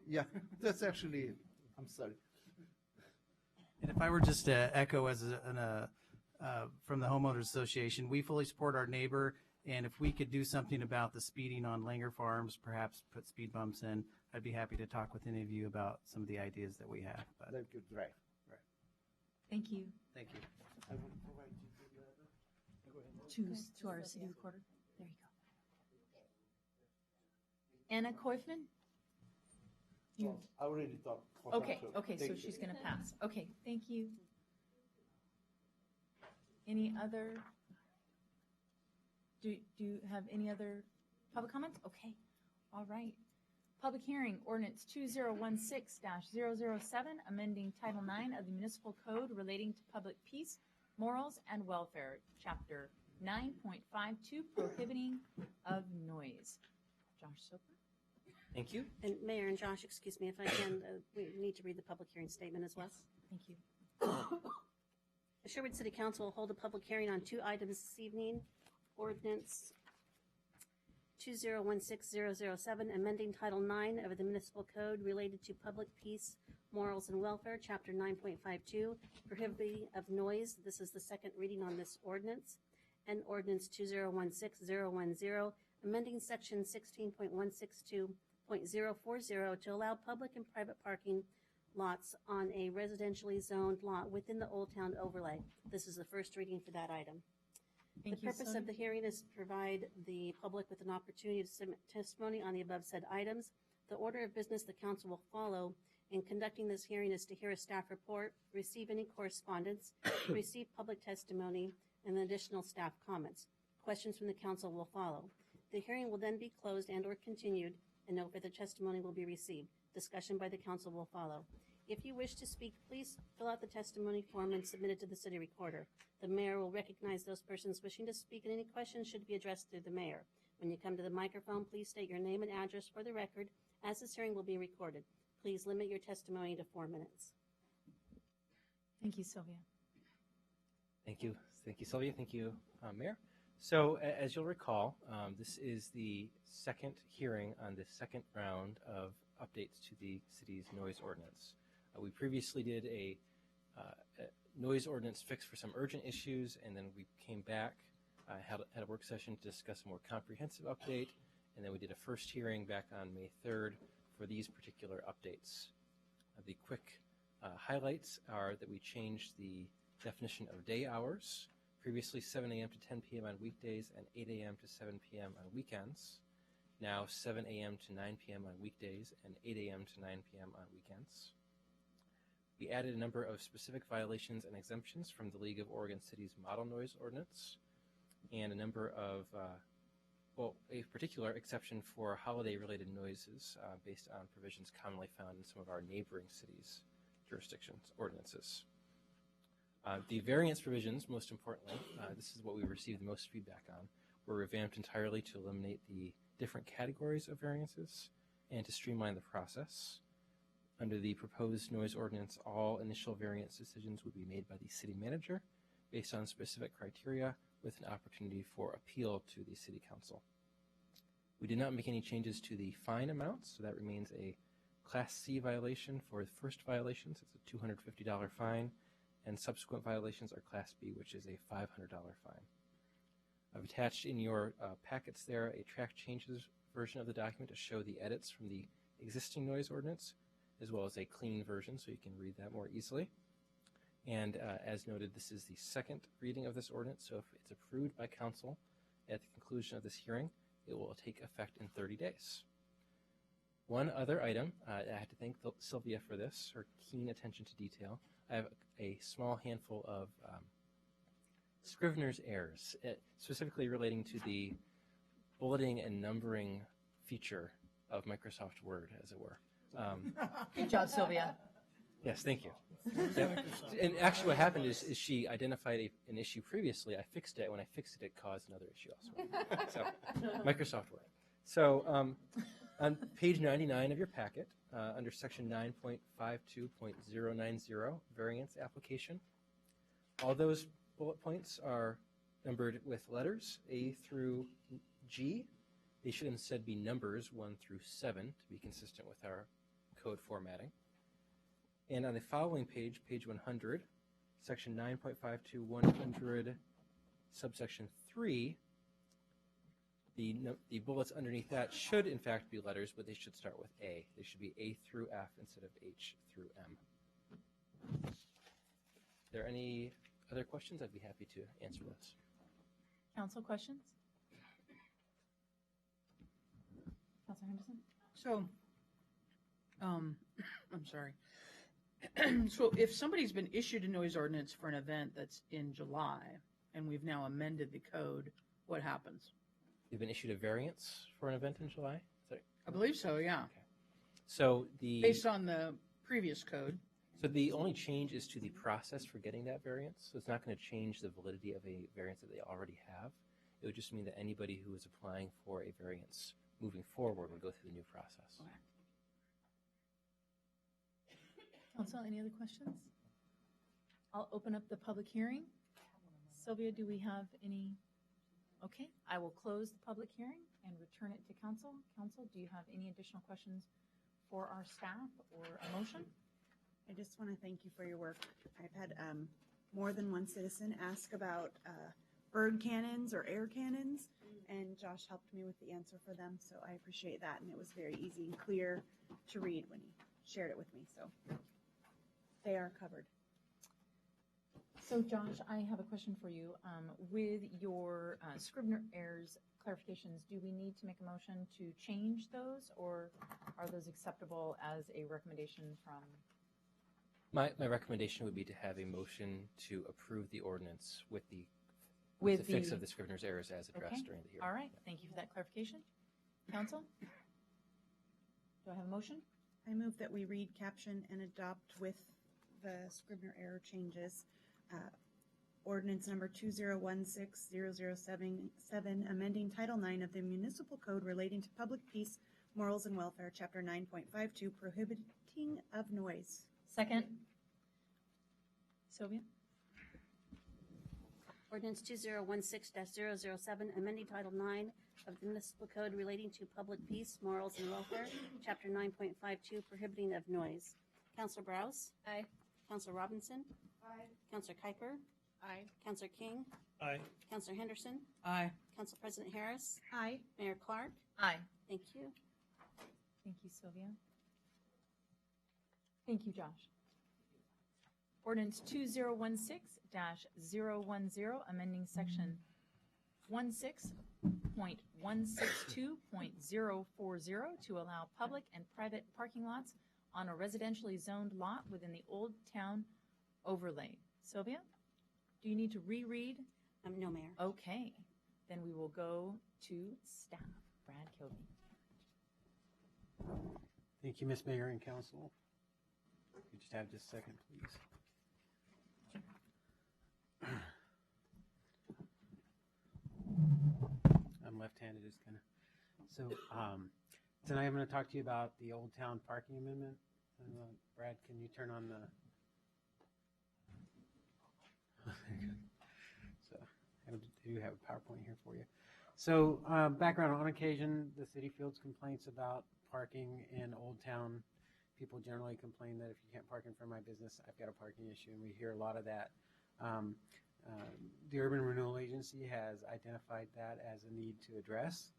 Yeah, that's actually, I'm sorry. And if I were just to echo from the Homeowners Association, we fully support our neighbor, and if we could do something about the speeding on Langer Farms, perhaps put speed bumps in, I'd be happy to talk with any of you about some of the ideas that we have. But, Like a drive. right. Thank you. Thank you. I will provide you the letter. Go ahead. To our city recorder. There you go. Anna Koifman? You, I already talked. okay, So okay, so thank she's you. gonna pass. Okay, thank you. Any other, do you have any other public comments? Okay, all right. Public hearing, ordinance 2016-007, amending Title IX of the Municipal Code relating to public peace, morals, and welfare, Chapter 9.52, prohibiting of noise. Josh Soper? Thank you. And Mayor and Josh, excuse me if I can, we need to read the public hearing statement as well. Yes, thank you. The Sherwood City Council will hold a public hearing on 2 items this evening. Ordinance 2016-007, amending Title IX of the Municipal Code related to public peace, morals, and welfare, Chapter 9.52, prohibiting of noise. This is the second reading on this ordinance. And Ordinance 2016-010, amending Section 16.162.040 to allow public and private parking lots on a residentially zoned lot within the Old Town overlay. This is the first reading for that item. Thank The you, purpose Sonia. of the hearing is to provide the public with an opportunity to submit testimony on the above said items. The order of business the council will follow in conducting this hearing is to hear a staff report, receive any correspondence, receive public testimony, and additional staff comments. Questions from the council will follow. The hearing will then be closed and or continued, and no further testimony will be received. Discussion by the council will follow. If you wish to speak, please fill out the testimony form and submit it to the city recorder. The mayor will recognize those persons wishing to speak, and any questions should be addressed through the mayor. When you come to the microphone, please state your name and address for the record, as this hearing will be recorded. Please limit your testimony to 4 minutes. Thank you, Sylvia. Thank you. Thank you, Sylvia. Thank you, Mayor. So as you'll recall, this is the second hearing on the second round of updates to the city's noise ordinance. We previously did a noise ordinance fix for some urgent issues, and then we came back, had a work session to discuss a more comprehensive update, and then we did a first hearing back on May 3rd for these particular updates. The quick highlights are that we changed the definition of day hours, previously 7 a.m. to 10 p.m. on weekdays and 8 a.m. to 7 p.m. on weekends. Now 7 a.m. to 9 p.m. on weekdays and 8 a.m. to 9 p.m. on weekends. We added a number of specific violations and exemptions from the League of Oregon Cities Model Noise Ordinance, and a number of, a particular exception for holiday-related noises based on provisions commonly found in some of our neighboring cities' jurisdictions, ordinances. The variance provisions, most importantly, this is what we received the most feedback on, were revamped entirely to eliminate the different categories of variances and to streamline the process. Under the proposed noise ordinance, all initial variance decisions would be made by the city manager based on specific criteria with an opportunity for appeal to the city council. We did not make any changes to the fine amounts, so that remains a Class C violation for the first violations. It's a $250 fine, and subsequent violations are Class B, which is a $500 fine. I've attached in your packets there a track changes version of the document to show the edits from the existing noise ordinance, as well as a clean version so you can read that more easily. And as noted, this is the second reading of this ordinance, so if it's approved by council at the conclusion of this hearing, it will take effect in 30 days. One other item, I have to thank Sylvia for this, her keen attention to detail. I have a small handful of Scrivener's errors, specifically relating to the bulleting and numbering feature of Microsoft Word, as it were. Good job, Sylvia. Yes, thank you. Yep. And actually what happened is she identified an issue previously. I fixed it. When I fixed it, it caused another issue also. So, Microsoft Word. So on page 99 of your packet, under section 9.52.090, variance application, all those bullet points are numbered with letters A through G. They should instead be numbers 1 through 7 to be consistent with our code formatting. And on the following page, page 100, section 9.52.100, subsection 3, the bullets underneath that should in fact be letters, but they should start with A. They should be A through F instead of H through M. Are there any other questions? I'd be happy to answer those. Council questions? Councilor Henderson? So, I'm sorry. So if somebody's been issued a noise ordinance for an event that's in July, and we've now amended the code, what happens? You've been issued a variance for an event in July? I believe so, yeah. Okay. So based on the previous code. So the only change is to the process for getting that variance. So it's not going to change the validity of a variance that they already have. It would just mean that anybody who is applying for a variance moving forward would go through the new process. Okay. Council, any other questions? I'll open up the public hearing. Sylvia, do we have any? Okay, I will close the public hearing and return it to council. Council, do you have any additional questions for our staff or a motion? I just want to thank you for your work. I've had more than one citizen ask about bird cannons or air cannons, and Josh helped me with the answer for them, so I appreciate that, and it was very easy and clear to read when he shared it with me, so they are covered. So Josh, I have a question for you. With your Scribner errors clarifications, do we need to make a motion to change those, or are those acceptable as a recommendation from? My recommendation would be to have a motion to approve the ordinance with the fix of the Scrivener's errors as addressed during the hearing. All right, thank you for that clarification. Council? Do I have a motion? I move that we read, caption, and adopt with the Scribner error changes ordinance number 2016-0077, amending Title IX of the Municipal Code relating to public peace, morals, and welfare, Chapter 9.52, prohibiting of noise. Second. Sylvia? Ordinance 2016-007, amending Title IX of the Municipal Code relating to public peace, morals, and welfare, Chapter 9.52, prohibiting of noise. Councilor Browse? Aye. Councilor Robinson? Aye. Councilor Kuiper? Aye. Councilor King? Aye. Councilor Henderson? Aye. Council President Harris? Aye. Mayor Clark? Aye. Thank you. Thank you, Sylvia. Thank you, Josh. Ordinance 2016-010, amending section 16.162.040 to allow public and private parking lots on a residentially zoned lot within the Old Town overlay. Sylvia, do you need to reread? No, Mayor. Okay, then we will go to staff. Brad Kilby. Thank you, Ms. Mayor and Council. If you just have just a second, please. I'm left-handed, just kind of. So tonight I'm going to talk to you about the Old Town Parking Amendment. Brad, can you turn on the? So I do have a PowerPoint here for you. So background: on occasion, the city fields complaints about parking in Old Town. People generally complain that if you can't park in front of my business, I've got a parking issue, and we hear a lot of that. The Urban Renewal Agency has identified that as a need to address.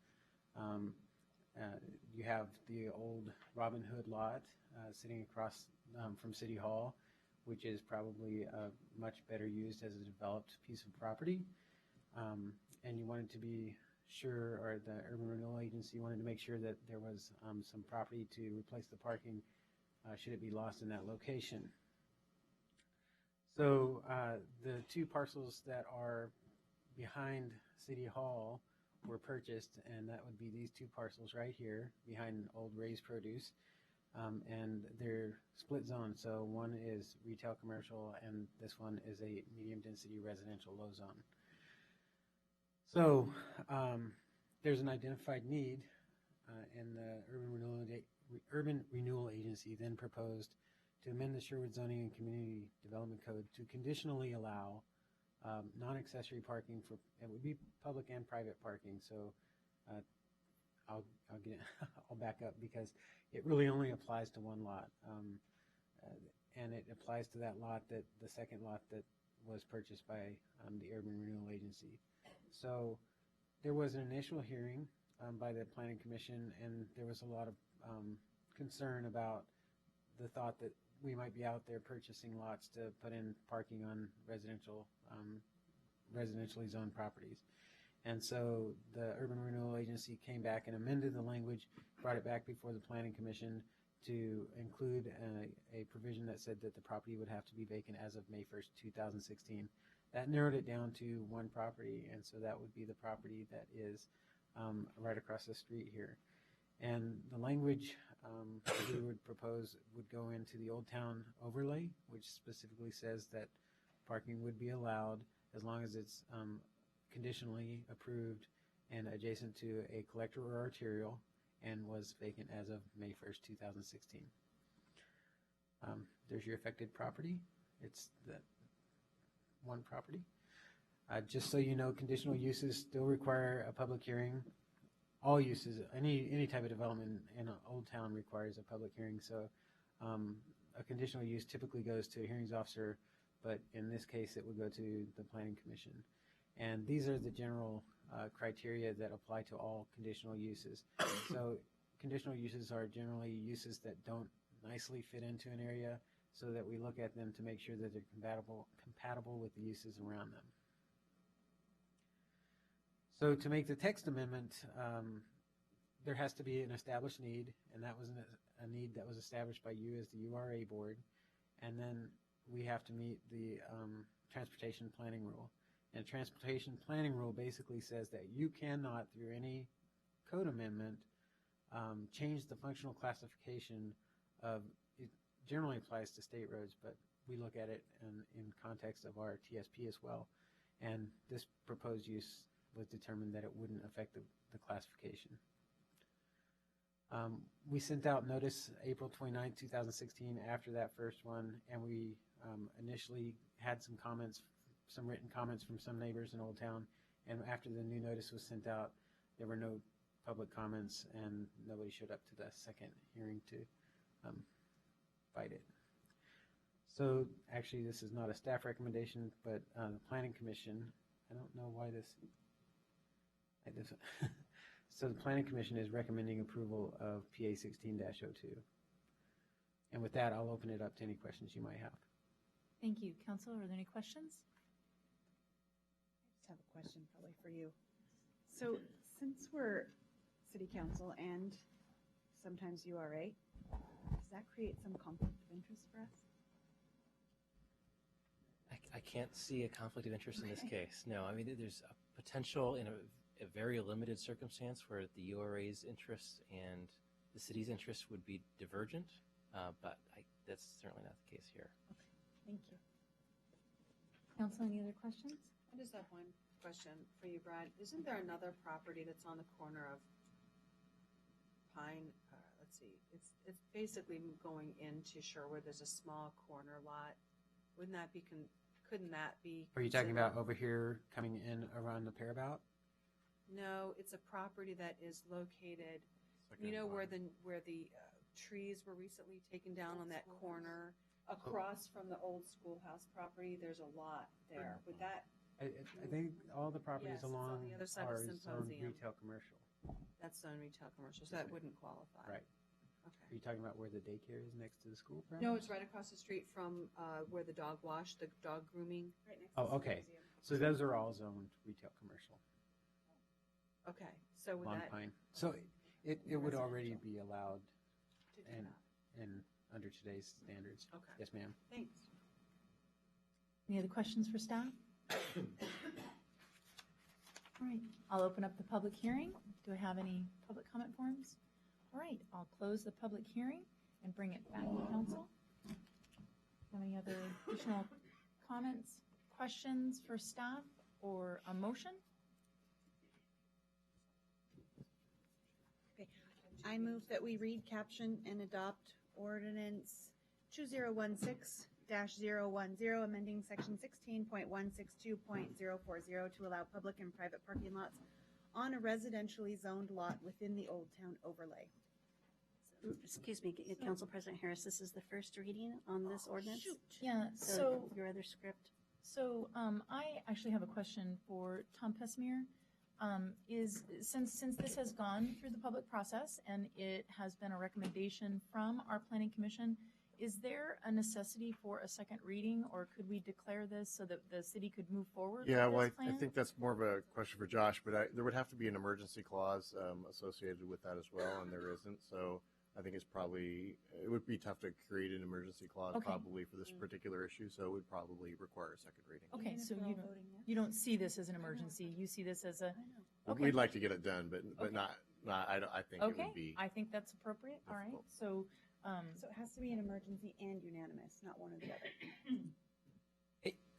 You have the old Robin Hood lot sitting across from City Hall, which is probably much better used as a developed piece of property. And you wanted to be sure, or the Urban Renewal Agency wanted to make sure that there was some property to replace the parking should it be lost in that location. So the two parcels that are behind City Hall were purchased, and that would be these two parcels right here behind old Ray's Produce. And they're split zones, so one is retail commercial and this one is a medium density residential low zone. So there's an identified need, and the Urban Renewal Agency then proposed to amend the Sherwood Zoning and Community Development Code to conditionally allow non-accessory parking for, it would be public and private parking. So I'll back up because it really only applies to one lot, and it applies to that lot, that the second lot that was purchased by the Urban Renewal Agency. So there was an initial hearing by the Planning Commission, and there was a lot of concern about the thought that we might be out there purchasing lots to put in parking on residentially zoned properties. And so the Urban Renewal Agency came back and amended the language, brought it back before the Planning Commission to include a provision that said that the property would have to be vacant as of May 1st, 2016. That narrowed it down to one property, and so that would be the property that is right across the street here. And the language we would propose would go into the Old Town overlay, which specifically says that parking would be allowed as long as it's conditionally approved and adjacent to a collector or arterial and was vacant as of May 1st, 2016. There's your affected property. It's that one property. Just so you know, conditional uses still require a public hearing. All uses, any type of development in Old Town requires a public hearing. So a conditional use typically goes to a hearings officer, but in this case it would go to the Planning Commission. And these are the general criteria that apply to all conditional uses. So conditional uses are generally uses that don't nicely fit into an area, so that we look at them to make sure that they're compatible with the uses around them. So to make the text amendment, there has to be an established need, and that was a need that was established by you as the URA board. And then we have to meet the transportation planning rule. And a transportation planning rule basically says that you cannot, through any code amendment, change the functional classification of, it generally applies to state roads, but we look at it in context of our TSP as well. And this proposed use was determined that it wouldn't affect the classification. We sent out notice April 29, 2016 after that first one, and we initially had some comments, some written comments from some neighbors in Old Town, and after the new notice was sent out, there were no public comments and nobody showed up to the second hearing to fight it. So actually this is not a staff recommendation, but the Planning Commission, I don't know why this so the Planning Commission is recommending approval of PA 16-02. And with that, I'll open it up to any questions you might have. Thank you. Council, are there any questions? I just have a question probably for you. So since we're city council and sometimes URA, does that create some conflict of interest for us? I can't see a conflict of interest in this case. No, I mean, there's a potential in a very limited circumstance where the URA's interests and the city's interests would be divergent, but that's certainly not the case here. Okay, thank you. Council, any other questions? I just have one question for you, Brad. Isn't there another property that's on the corner of Pine? Let's see. It's basically going into Sherwood. There's a small corner lot. Wouldn't that be? Couldn't that be? Are you talking about over here coming in around the Parabout? No, it's a property that is located. You know where the trees were recently taken down on that corner across from the old schoolhouse property. There's a lot there. Would that? I think all the properties Yes, it's along on the other side of are zoned Symposium. retail commercial. That's zone retail commercial, so that wouldn't qualify. Right. Okay. Are you talking about where the daycare is next to the school? Perhaps? No, it's right across the street from where the dog wash, the dog grooming. Right next Oh, okay. So those are all zoned retail commercial. Okay, so would Long that? Pine. So it would already be allowed To do and that. and under today's standards. Okay. Yes, ma'am. Thanks. Any other questions for staff? All right, I'll open up the public hearing. Do I have any public comment forms? All right, I'll close the public hearing and bring it back to council. Have any other additional comments, questions for staff, or a motion? Okay. I move that we read, caption, and adopt ordinance 2016-010, amending section 16.162.040 to allow public and private parking lots on a residentially zoned lot within the Old Town overlay. Excuse me, Council President Harris, this is the first reading on this ordinance? Yeah, so your other script? So I actually have a question for Tom Pesmere. Since this has gone through the public process and it has been a recommendation from our planning commission, is there a necessity for a second reading, or could we declare this so that the city could move forward? Yeah, with well, this I plan? think that's more of a question for Josh, but there would have to be an emergency clause associated with that as well, and there isn't. So I think it would be tough to create an emergency clause Okay. probably for this particular issue, so it would probably require a second reading. Okay, so you don't see this as an emergency. You see this as a. Okay. We'd like to get it done, but Okay. not. I think it Okay, would be. I think that's appropriate. All right, so. So it has to be an emergency and unanimous, not one or the other.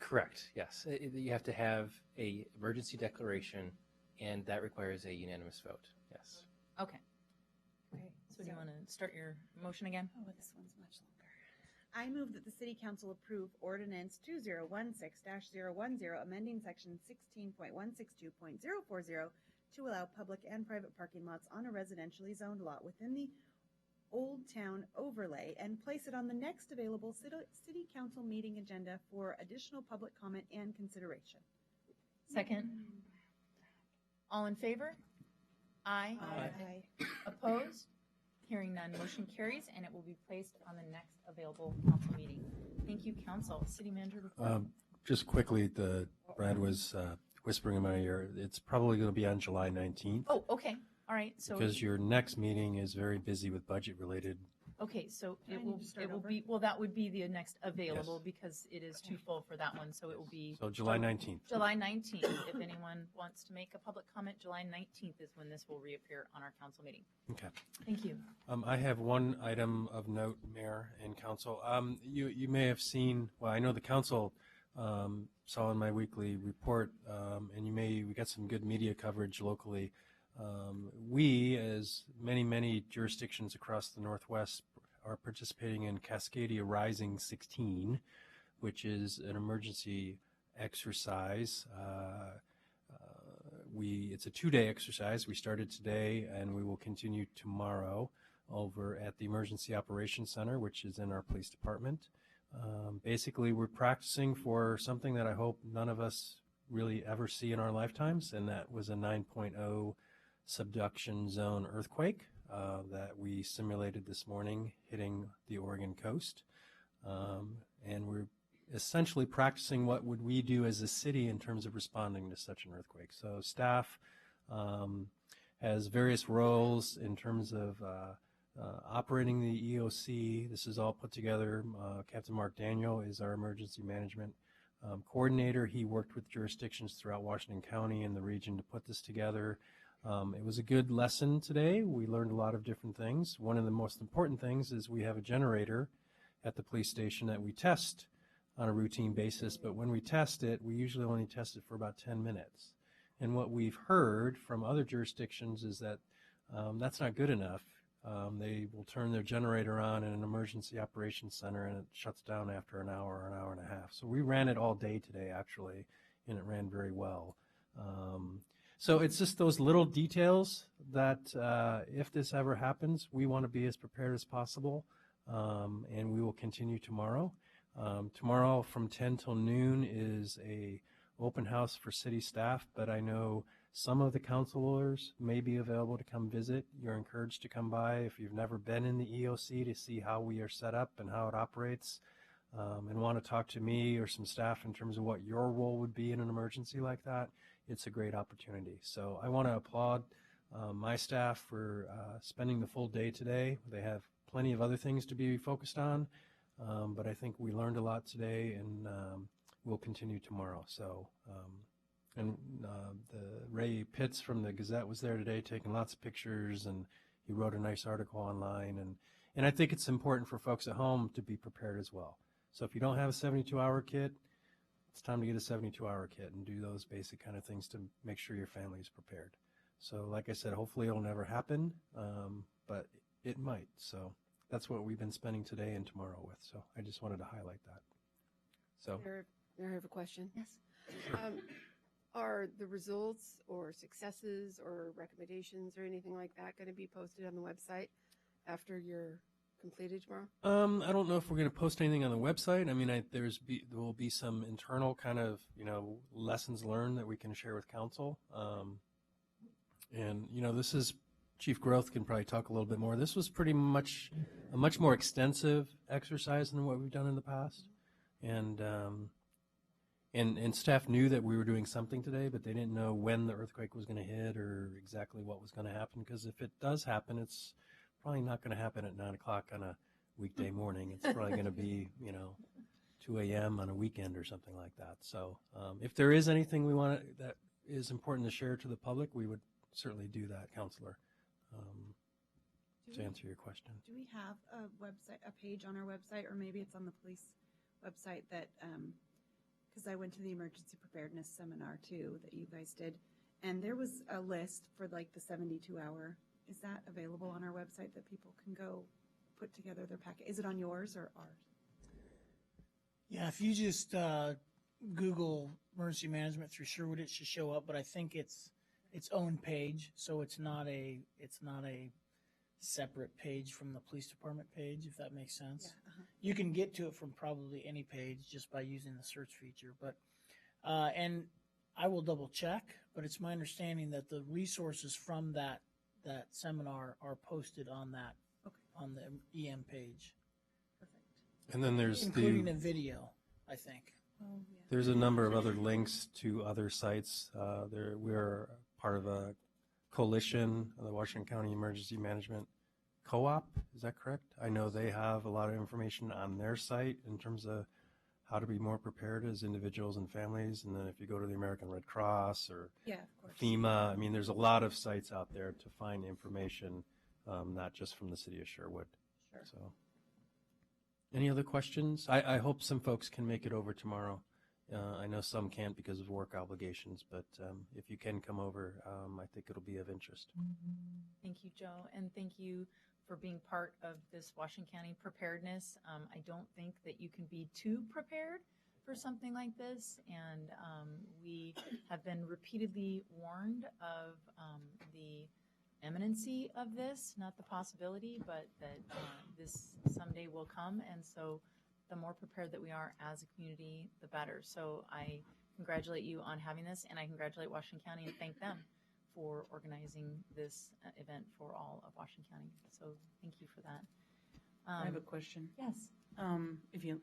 Correct, yes. You have to have a emergency declaration, and that requires a unanimous vote, yes. Okay. Okay. So do you want to start your motion again? Oh, this one's much longer. I move that the City Council approve ordinance 2016-010, amending section 16.162.040 to allow public and private parking lots on a residentially zoned lot within the Old Town overlay and place it on the next available City Council meeting agenda for additional public comment and consideration. Second. All in favor? Aye. Aye. Opposed? Hearing none, motion carries, and it will be placed on the next available council meeting. Thank you, council. City manager report. Just quickly, Brad was whispering in my ear, it's probably going to be on July 19th. Oh, okay. All right. So Because your next meeting is very busy with budget-related. okay, so I it need will to start be that would be the next available because it is too full for that one. So it will be So July 19th. July 19th. If anyone wants to make a public comment, July 19th is when this will reappear on our council meeting. Okay. Thank you. I have one item of note, Mayor and Council. You may have seen, well, I know the Council saw in my weekly report, and we got some good media coverage locally. We, as many jurisdictions across the Northwest, are participating in Cascadia Rising 16, which is an emergency exercise. It's a 2-day exercise. We started today, and we will continue tomorrow over at the Emergency Operations Center, which is in our police department. Basically, we're practicing for something that I hope none of us really ever see in our lifetimes, and that was a 9.0 subduction zone earthquake that we simulated this morning hitting the Oregon coast. And we're essentially practicing what would we do as a city in terms of responding to such an earthquake. So staff has various roles in terms of operating the EOC. This is all put together. Captain Mark Daniel is our emergency management coordinator. He worked with jurisdictions throughout Washington County and the region to put this together. It was a good lesson today. We learned a lot of different things. One of the most important things is we have a generator at the police station that we test on a routine basis, but when we test it, we usually only test it for about 10 minutes. And what we've heard from other jurisdictions is that that's not good enough. They will turn their generator on in an emergency operations center and it shuts down after an hour or an hour and a half. So we ran it all day today, actually, and it ran very well. So it's just those little details that if this ever happens, we want to be as prepared as possible, and we will continue tomorrow. Tomorrow from 10 till noon is a open house for city staff, but I know some of the councilors may be available to come visit. You're encouraged to come by if you've never been in the EOC to see how we are set up and how it operates, and want to talk to me or some staff in terms of what your role would be in an emergency like that. It's a great opportunity. So I want to applaud my staff for spending the full day today. They have plenty of other things to be focused on, but I think we learned a lot today, and we'll continue tomorrow. So And the Ray Pitts from the Gazette was there today taking lots of pictures, and he wrote a nice article online. And I think it's important for folks at home to be prepared as well. So if you don't have a 72-hour kit, it's time to get a 72-hour kit and do those basic kind of things to make sure your family is prepared. So like I said, hopefully it'll never happen, but it might. So that's what we've been spending today and tomorrow with. So I just wanted to highlight that. So Mayor, I have a question. Yes. Are the results or successes or recommendations or anything like that going to be posted on the website after you're completed tomorrow? I don't know if we're going to post anything on the website. I mean, there will be some internal kind of, lessons learned that we can share with council. And, this is, Chief Growth can probably talk a little bit more. This was pretty much a much more extensive exercise than what we've done in the past. And staff knew that we were doing something today, but they didn't know when the earthquake was going to hit or exactly what was going to happen. Because if it does happen, it's probably not going to happen at 9 o'clock on a weekday morning. It's probably going to be, 2 a.m. on a weekend or something like that. So if there is anything that is important to share to the public, we would certainly do that, Counselor, to answer your question. Do we have a page on our website, or maybe it's on the police website that, because I went to the emergency preparedness seminar too that you guys did, and there was a list for like the 72-hour. Is that available on our website that people can go put together their packet? Is it on yours or ours? Yeah, if you just Google emergency management through Sherwood, it should show up. But I think it's its own page, so it's not a separate page from the police department page, if that makes sense. Yeah, You can get to it from probably any page just by using the search feature. But and I will double check, but it's my understanding that the resources from that seminar are posted on on the EM page. And then there's including a video, I think. There's a number of other links to other sites. We're part of a coalition, the Washington County Emergency Management Co-op. Is that correct? I know they have a lot of information on their site in terms of how to be more prepared as individuals and families. And then if you go to the American Red Cross or FEMA, I mean, there's a lot of sites out there to find information, not just from the city of Sherwood. Sure. So, any other questions? I hope some folks can make it over tomorrow. I know some can't because of work obligations, but if you can come over, I think it'll be of interest. Thank you, Joe, and thank you for being part of this Washington County preparedness. I don't think that you can be too prepared for something like this, and we have been repeatedly warned of the imminency of this, not the possibility, but that this someday will come, and so the more prepared that we are as a community, the better. So I congratulate you on having this, and I congratulate Washington County and thank them for organizing this event for all of Washington County. So thank you for that. I have a question. Yes. If you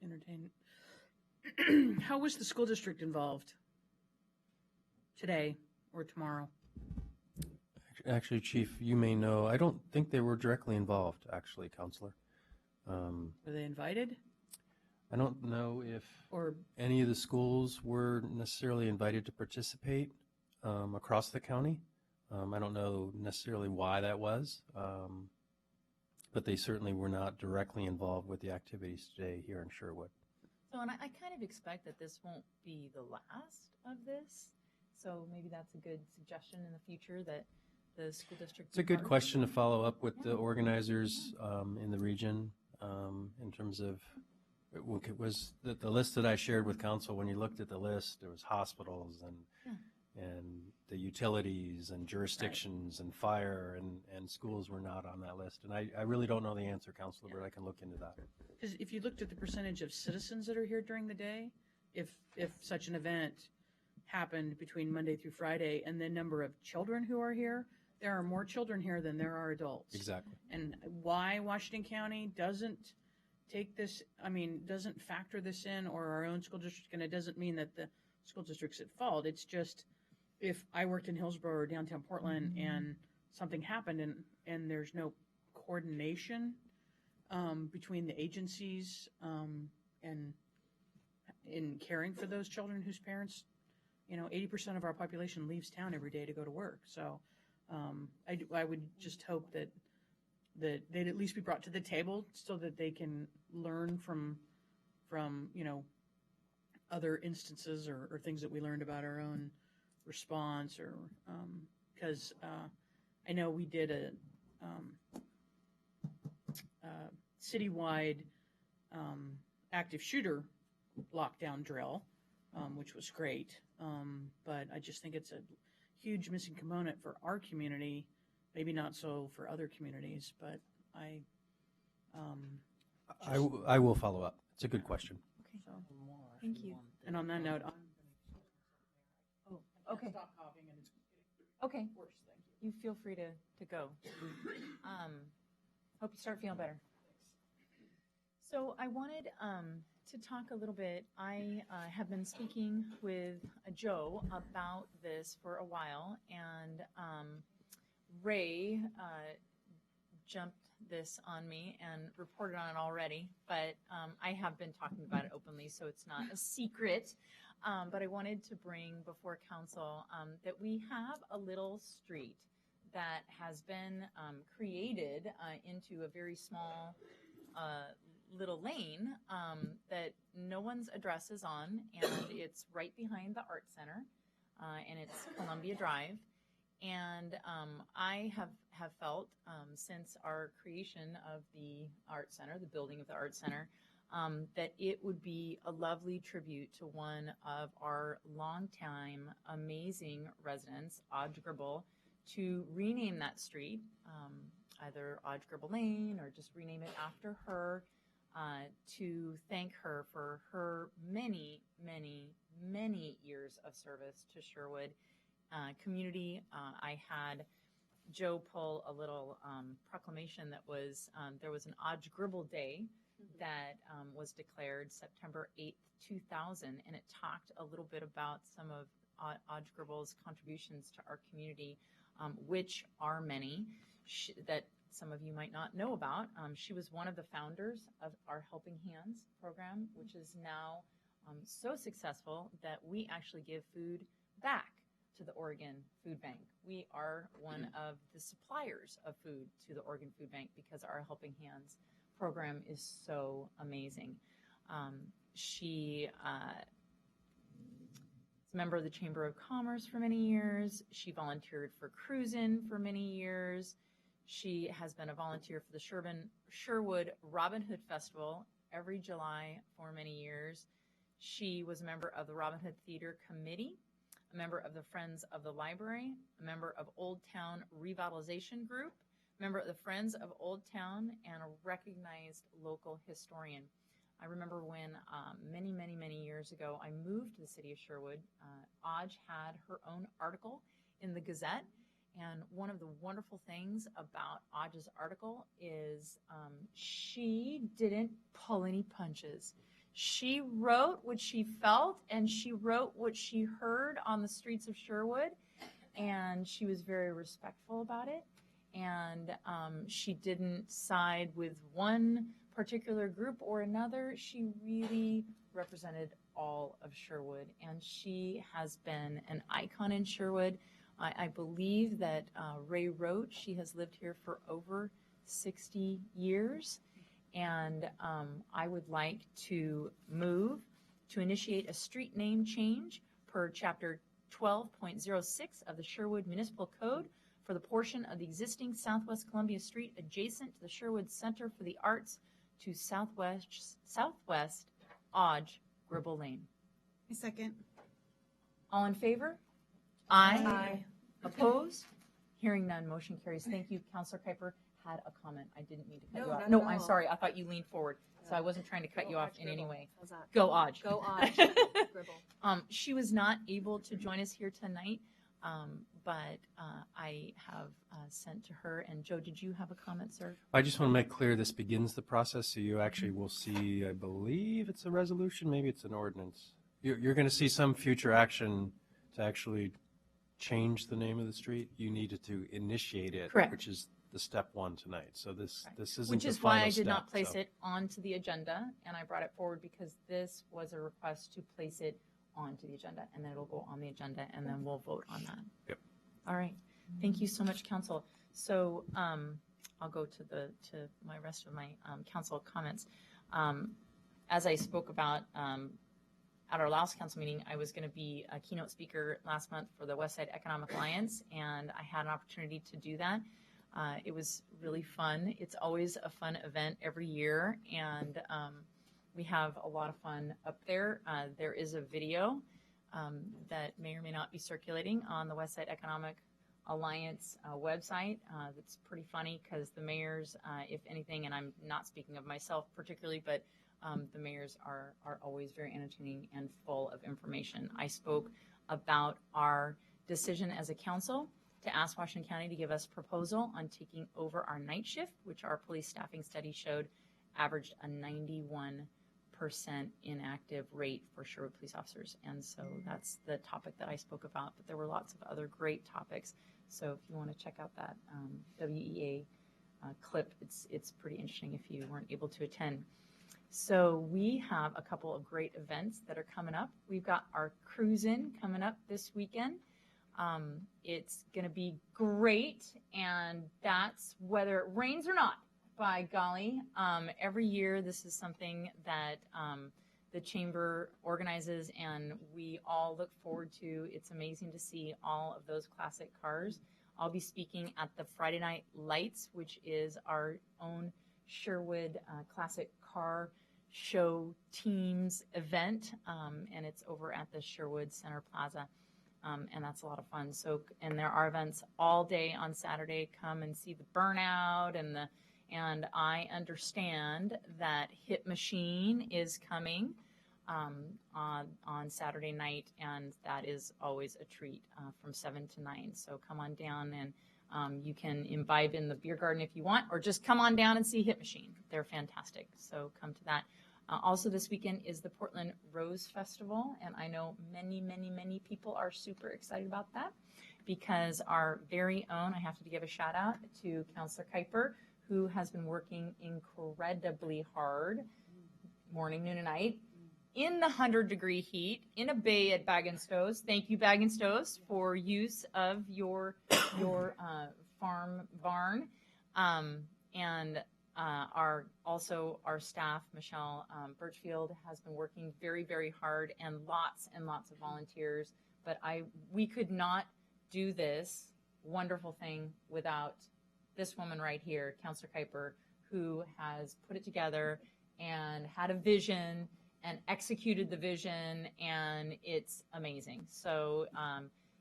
entertain. How was the school district involved today or tomorrow? Actually, Chief, you may know, I don't think they were directly involved, actually, Counselor. Were they invited? I don't know if Or any of the schools were necessarily invited to participate across the county. I don't know necessarily why that was, but they certainly were not directly involved with the activities today here in Sherwood. So, and I kind of expect that this won't be the last of this. So maybe that's a good suggestion in the future that the school district. It's a good question to follow up with the organizers in the region in terms of it was the list that I shared with council. When you looked at the list, there was hospitals and the utilities and jurisdictions and fire and schools were not on that list. And I really don't know the answer, Counselor, but I can look into that. Because if you looked at the percentage of citizens that are here during the day, if such an event happened between Monday through Friday, and the number of children who are here, there are more children here than there are adults. Exactly. And why Washington County doesn't take this, doesn't factor this in, or our own school district, and it doesn't mean that the school district's at fault. It's just if I worked in Hillsborough or downtown Portland and something happened and there's no coordination between the agencies and in caring for those children whose parents, 80% of our population leaves town every day to go to work. So I would just hope that they'd at least be brought to the table so that they can learn from other instances or things that we learned about our own response, or because I know we did a citywide active shooter lockdown drill, which was great. But I just think it's a huge missing component for our community, maybe not so for other communities, but I will follow up. It's a good question. Okay. So, thank you. And on that note, Okay. Stop coughing and it's Okay. worse. Thank you. You feel free to go. Hope you start feeling better. So I wanted to talk a little bit. I have been speaking with Joe about this for a while, and Ray jumped this on me and reported on it already, but I have been talking about it openly, so it's not a secret. But I wanted to bring before council that we have a little street that has been created into a very small little lane that no one's address is on, and it's right behind the Art Center, and it's Columbia Drive. And I have felt since our creation of the Art Center, the building of the Art Center, that it would be a lovely tribute to one of our longtime amazing residents, Audge Gribble, to rename that street, either Audge Gribble Lane or just rename it after her, to thank her for her many, many, many years of service to Sherwood community. I had Joe pull a little proclamation that was, there was an Audge Gribble Day that was declared September 8th, 2000, and it talked a little bit about some of Audge Gribble's contributions to our community, which are many, that some of you might not know about. She was one of the founders of our Helping Hands program, which is now so successful that we actually give food back to the Oregon Food Bank. We are one of the suppliers of food to the Oregon Food Bank because our Helping Hands program is so amazing. She is a member of the Chamber of Commerce for many years. She volunteered for Cruisin' for many years. She has been a volunteer for the Sherwood Robin Hood Festival every July for many years. She was a member of the Robin Hood Theater Committee, a member of the Friends of the Library, a member of Old Town Revitalization Group, member of the Friends of Old Town, and a recognized local historian. I remember when many, many, many years ago, I moved to the city of Sherwood. Audge had her own article in the Gazette, and one of the wonderful things about Audge's article is she didn't pull any punches. She wrote what she felt, and she wrote what she heard on the streets of Sherwood, and she was very respectful about it. And she didn't side with one particular group or another. She really represented all of Sherwood, and she has been an icon in Sherwood. I believe that Ray wrote she has lived here for over 60 years, and I would like to move to initiate a street name change per Chapter 12.06 of the Sherwood Municipal Code for the portion of the existing Southwest Columbia Street adjacent to the Sherwood Center for the Arts to Southwest Audge Gribble Lane. A second. All in favor? Aye. Opposed? Hearing none, motion carries. Thank you. Councilor Kuiper had a comment. I didn't mean to cut you off. No, I'm sorry. I thought you leaned forward, so I wasn't trying to cut you off in any way. How's that? Go Audge. Go Audge. Gribble. She was not able to join us here tonight, but I have sent to her. And Joe, did you have a comment, sir? I just want to make clear this begins the process, so you actually will see, I believe it's a resolution, maybe it's an ordinance. You're going to see some future action to actually change the name of the street. You needed to initiate it, Correct. which is the step one tonight. So this isn't Which the is why final I did step, not place so. it onto the agenda, and I brought it forward because this was a request to place it onto the agenda, and then it'll go on the agenda, and then we'll vote on that. Yep. All right. Thank you so much, council. So I'll go to my rest of my council comments. As I spoke about at our last council meeting, I was going to be a keynote speaker last month for the West Side Economic Alliance, and I had an opportunity to do that. It was really fun. It's always a fun event every year, and we have a lot of fun up there. There is a video that may or may not be circulating on the West Side Economic Alliance website. That's pretty funny because the mayors, if anything, and I'm not speaking of myself particularly, but the mayors are always very entertaining and full of information. I spoke about our decision as a council to ask Washington County to give us a proposal on taking over our night shift, which our police staffing study showed averaged a 91% inactive rate for Sherwood police officers. And so that's the topic that I spoke about, but there were lots of other great topics. So if you want to check out that WEA clip, it's pretty interesting if you weren't able to attend. So we have a couple of great events that are coming up. We've got our cruise-in coming up this weekend. It's going to be great, and that's whether it rains or not, by golly. Every year this is something that the Chamber organizes, and we all look forward to. It's amazing to see all of those classic cars. I'll be speaking at the Friday Night Lights, which is our own Sherwood Classic Car Show Teams event, and it's over at the Sherwood Center Plaza. And that's a lot of fun. So, and there are events all day on Saturday. Come and see the burnout and I understand that Hit Machine is coming on Saturday night, and that is always a treat from 7 to 9. So come on down, and you can imbibe in the beer garden if you want, or just come on down and see Hit Machine. They're fantastic. So come to that. Also this weekend is the Portland Rose Festival, and I know many, many, many people are super excited about that because our very own, I have to give a shout out to Councilor Kuiper, who has been working incredibly hard morning, noon, and night in the 100-degree heat in a bay at Bag & Stowe's. Thank you, Bag & Stowe's, for use of your farm barn. And our staff, Michelle Birchfield, has been working very, very hard, and lots of volunteers. But we could not do this wonderful thing without this woman right here, Councilor Kuiper, who has put it together and had a vision and executed the vision, and it's amazing. So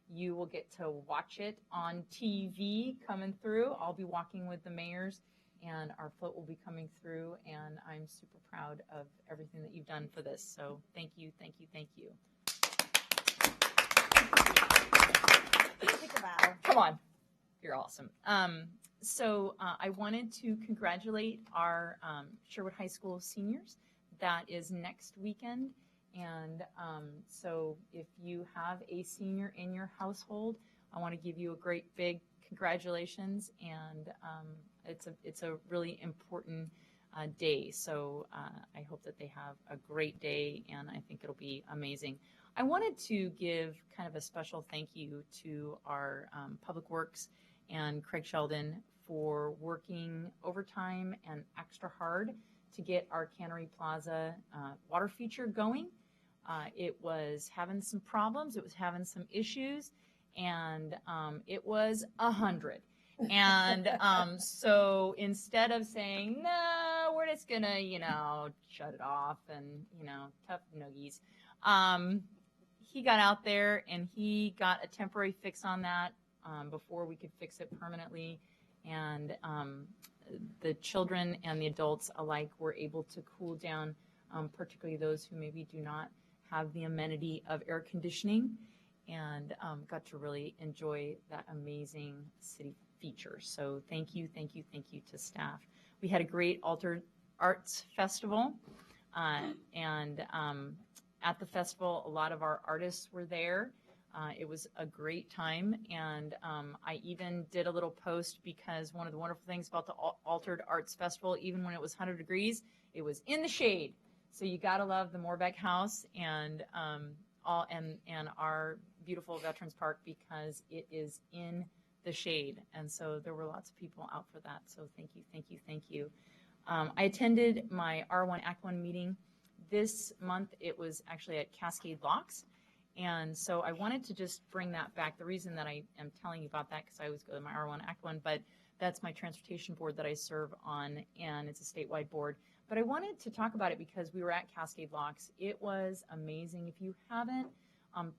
you will get to watch it on TV coming through. I'll be walking with the mayors, and our float will be coming through, and I'm super proud of everything that you've done for this. So thank you, thank you, thank you. Take a bow. Come on. You're awesome. So I wanted to congratulate our Sherwood High School seniors. That is next weekend. And so if you have a senior in your household, I want to give you a great big congratulations. And it's a really important day. So I hope that they have a great day, and I think it'll be amazing. I wanted to give kind of a special thank you to our Public Works and Craig Sheldon for working overtime and extra hard to get our Cannery Plaza water feature going. It was having some problems, it was having some issues, and it was 100. And so instead of saying, no, we're just gonna, shut it off and, tough noogies, he got out there and he got a temporary fix on that before we could fix it permanently. And the children and the adults alike were able to cool down, particularly those who maybe do not have the amenity of air conditioning, and got to really enjoy that amazing city feature. So thank you, thank you, thank you to staff. We had a great Altered Arts Festival, and at the festival, a lot of our artists were there. It was a great time, and I even did a little post because one of the wonderful things about the Altered Arts Festival, even when it was 100 degrees, it was in the shade. So you gotta love the Moorbeck House, and and our beautiful Veterans Park because it is in the shade. And so there were lots of people out for that. So thank you, thank you, thank you. I attended my R1 Act 1 meeting this month. It was actually at Cascade Locks. And so I wanted to just bring that back. The reason that I am telling you about that, because I always go to my R1 Act 1, but that's my transportation board that I serve on, and it's a statewide board. But I wanted to talk about it because we were at Cascade Locks. It was amazing. If you haven't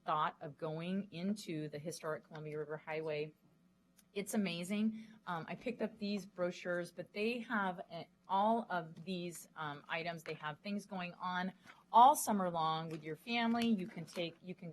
thought of going into the historic Columbia River Highway, it's amazing. I picked up these brochures, but they have all of these items. They have things going on all summer long with your family. You can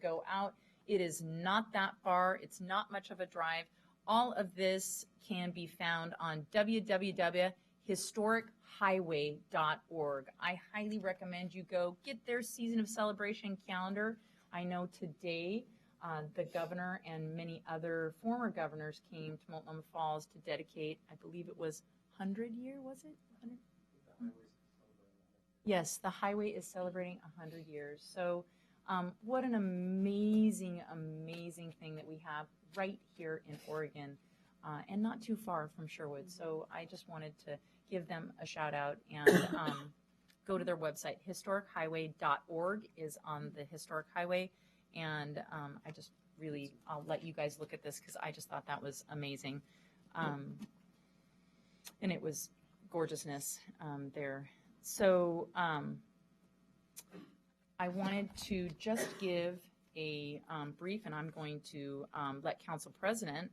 go out. It is not that far. It's not much of a drive. All of this can be found on www.historichighway.org. I highly recommend you go get their Season of Celebration calendar. I know today the governor and many other former governors came to Multnomah Falls to dedicate, I believe it was 100 year, was it? 100? Yes, the highway is celebrating 100 years. So what an amazing, amazing thing that we have right here in Oregon and not too far from Sherwood. So I just wanted to give them a shout out and go to their website. Historichighway.org is on the Historic Highway. And I just really, I'll let you guys look at this because I just thought that was amazing. And it was gorgeousness there. So I wanted to just give a brief, and I'm going to let Council President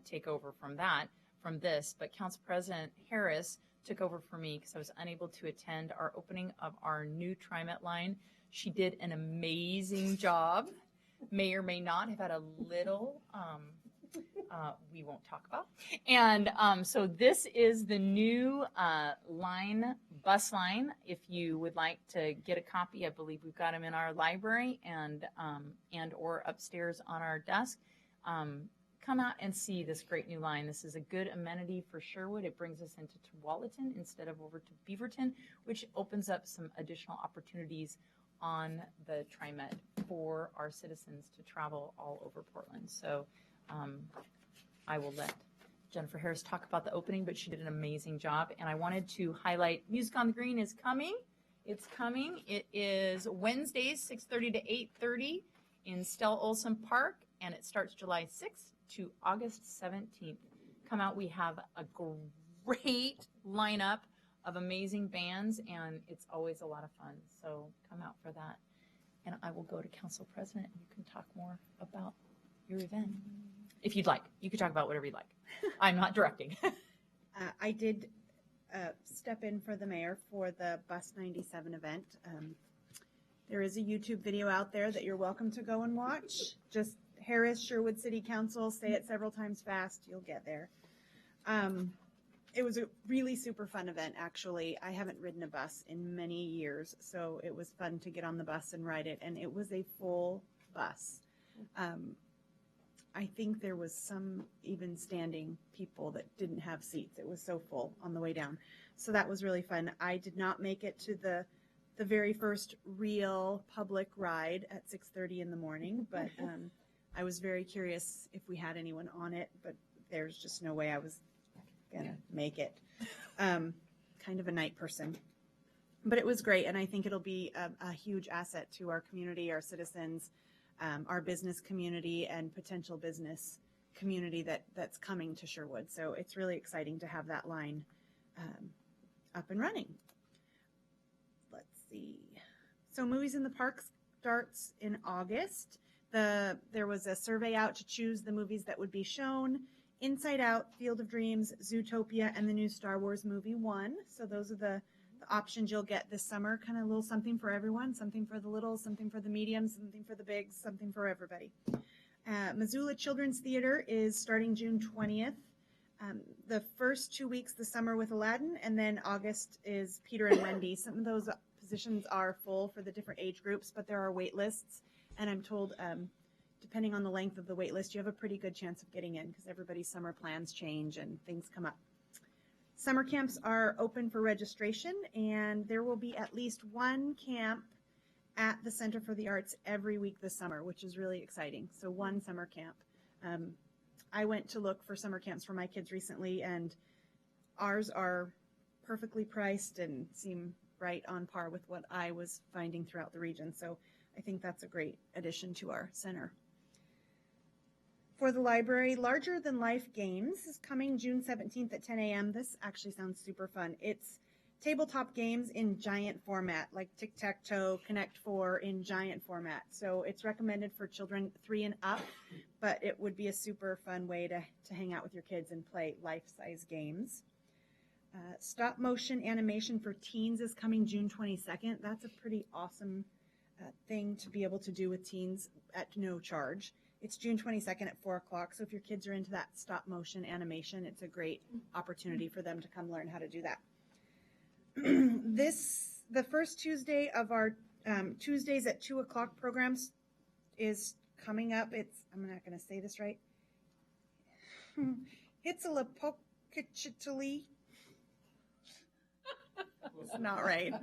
take over from this, but Council President Harris took over for me because I was unable to attend our opening of our new TriMet line. She did an amazing job. May or may not have had a little, we won't talk about. And so this is the new bus line. If you would like to get a copy, I believe we've got them in our library and or upstairs on our desk. Come out and see this great new line. This is a good amenity for Sherwood. It brings us into Tualatin instead of over to Beaverton, which opens up some additional opportunities on the TriMet for our citizens to travel all over Portland. So I will let Jennifer Harris talk about the opening, but she did an amazing job. And I wanted to highlight Music on the Green is coming. It's coming. It is Wednesdays, 6:30 to 8:30 in Stella Olson Park, and it starts July 6th to August 17th. Come out. We have a great lineup of amazing bands, and it's always a lot of fun. So come out for that. And I will go to Council President, and you can talk more about your event. If you'd like. You can talk about whatever you'd like. I'm not directing. I did step in for the mayor for the Bus 97 event. There is a YouTube video out there that you're welcome to go and watch. Just Harris, Sherwood City Council, say it several times fast, you'll get there. It was a really super fun event, actually. I haven't ridden a bus in many years, so it was fun to get on the bus and ride it, and it was a full bus. I think there was some even standing people that didn't have seats. It was so full on the way down. So that was really fun. I did not make it to the very first real public ride at 6:30 in the morning, but I was very curious if we had anyone on it, but there's just no way I was gonna make it. Kind of a night person. But it was great, and I think it'll be a huge asset to our community, our citizens, our business community, and potential business community that's coming to Sherwood. So it's really exciting to have that line up and running. Let's see. So Movies in the Park starts in August. There was a survey out to choose the movies that would be shown. Inside Out, Field of Dreams, Zootopia, and the new Star Wars movie won. So those are the options you'll get this summer. Kind of a little something for everyone, something for the little, something for the medium, something for the bigs, something for everybody. Missoula Children's Theater is starting June 20th. The first 2 weeks, the summer with Aladdin, and then August is Peter and Wendy. Some of those positions are full for the different age groups, but there are wait lists, and I'm told depending on the length of the wait list, you have a pretty good chance of getting in because everybody's summer plans change and things come up. Summer camps are open for registration, and there will be at least one camp at the Center for the Arts every week this summer, which is really exciting. So one summer camp. I went to look for summer camps for my kids recently, and ours are perfectly priced and seem right on par with what I was finding throughout the region. So I think that's a great addition to our center. For the library, Larger Than Life Games is coming June 17th at 10 a.m. This actually sounds super fun. It's tabletop games in giant format, like tic-tac-toe, Connect Four in giant format. So it's recommended for children 3 and up, but it would be a super fun way to hang out with your kids and play life-size games. Stop motion animation for teens is coming June 22nd. That's a pretty awesome thing to be able to do with teens at no charge. It's June 22nd at 4 o'clock, so if your kids are into that stop motion animation, it's a great opportunity for them to come learn how to do that. The first Tuesday of our Tuesdays at 2 o'clock programs is coming up. I'm not going to say this right. Hitzalapokachitali. It's not right.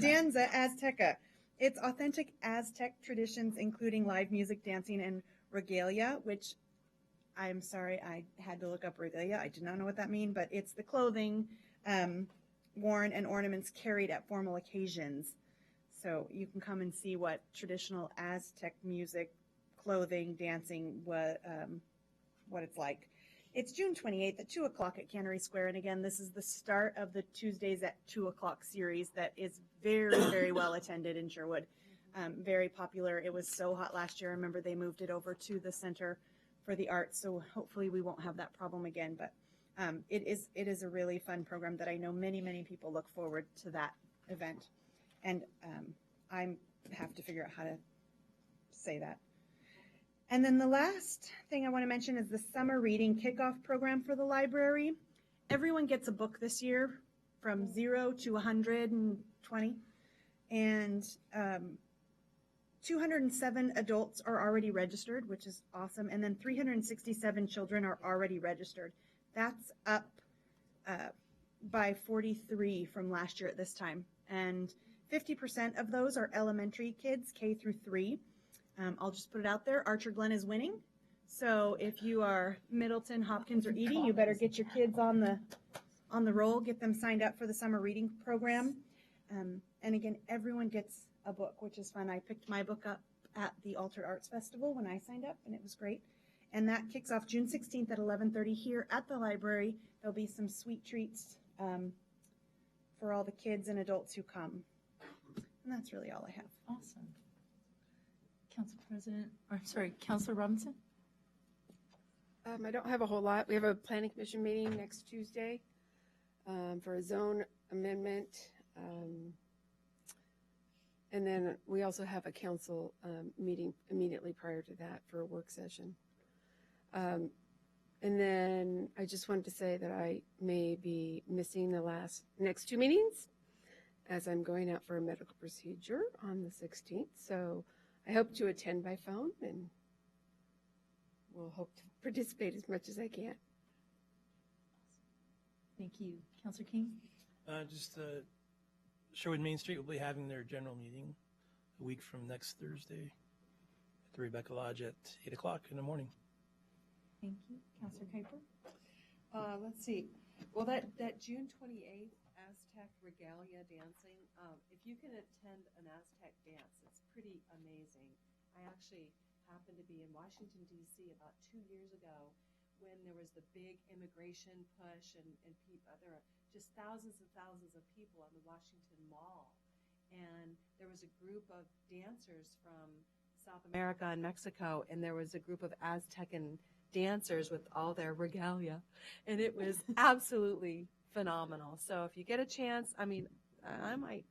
Danza Azteca. It's authentic Aztec traditions, including live music, dancing, and regalia, which I'm sorry, I had to look up regalia. I did not know what that means, but it's the clothing worn and ornaments carried at formal occasions. So you can come and see what traditional Aztec music, clothing, dancing, what it's like. It's June 28th at 2 o'clock at Cannery Square. And again, this is the start of the Tuesdays at 2 o'clock series that is very, very well attended in Sherwood. Very popular. It was so hot last year. I remember they moved it over to the Center for the Arts. So hopefully we won't have that problem again. But it is a really fun program that I know many, many people look forward to that event. And I have to figure out how to say that. And then the last thing I want to mention is the summer reading kickoff program for the library. Everyone gets a book this year from 0 to 120. And 207 adults are already registered, which is awesome. And then 367 children are already registered. That's up by 43 from last year at this time. And 50% of those are elementary kids, K through 3. I'll just put it out there. Archer Glen is winning. So if you are Middleton, Hopkins, or Edie, you better get your kids on the roll, get them signed up for the summer reading program. And again, everyone gets a book, which is fun. I picked my book up at the Altered Arts Festival when I signed up, and it was great. And that kicks off June 16th at 11:30 here at the library. There'll be some sweet treats for all the kids and adults who come. And that's really all I have. Awesome. Councilor Robinson? I don't have a whole lot. We have a planning commission meeting next Tuesday for a zone amendment. And then we also have a council meeting immediately prior to that for a work session. And then I just wanted to say that I may be missing the next 2 meetings as I'm going out for a medical procedure on the 16th. So I hope to attend by phone, and we'll hope to participate as much as I can. Thank you. Councilor King? Sherwood Main Street will be having their general meeting a week from next Thursday at the Rebecca Lodge at 8 o'clock in the morning. Thank you. Councilor Kuiper? Let's see. Well, that June 28th Aztec regalia dancing, if you can attend an Aztec dance, it's pretty amazing. I actually happened to be in Washington, D.C. about 2 years ago when there was the big immigration push and people, there were just thousands and thousands of people on the Washington Mall. And there was a group of dancers from South America and Mexico, and there was a group of Aztecan dancers with all their regalia. And it was absolutely phenomenal. So if you get a chance, I mean, I might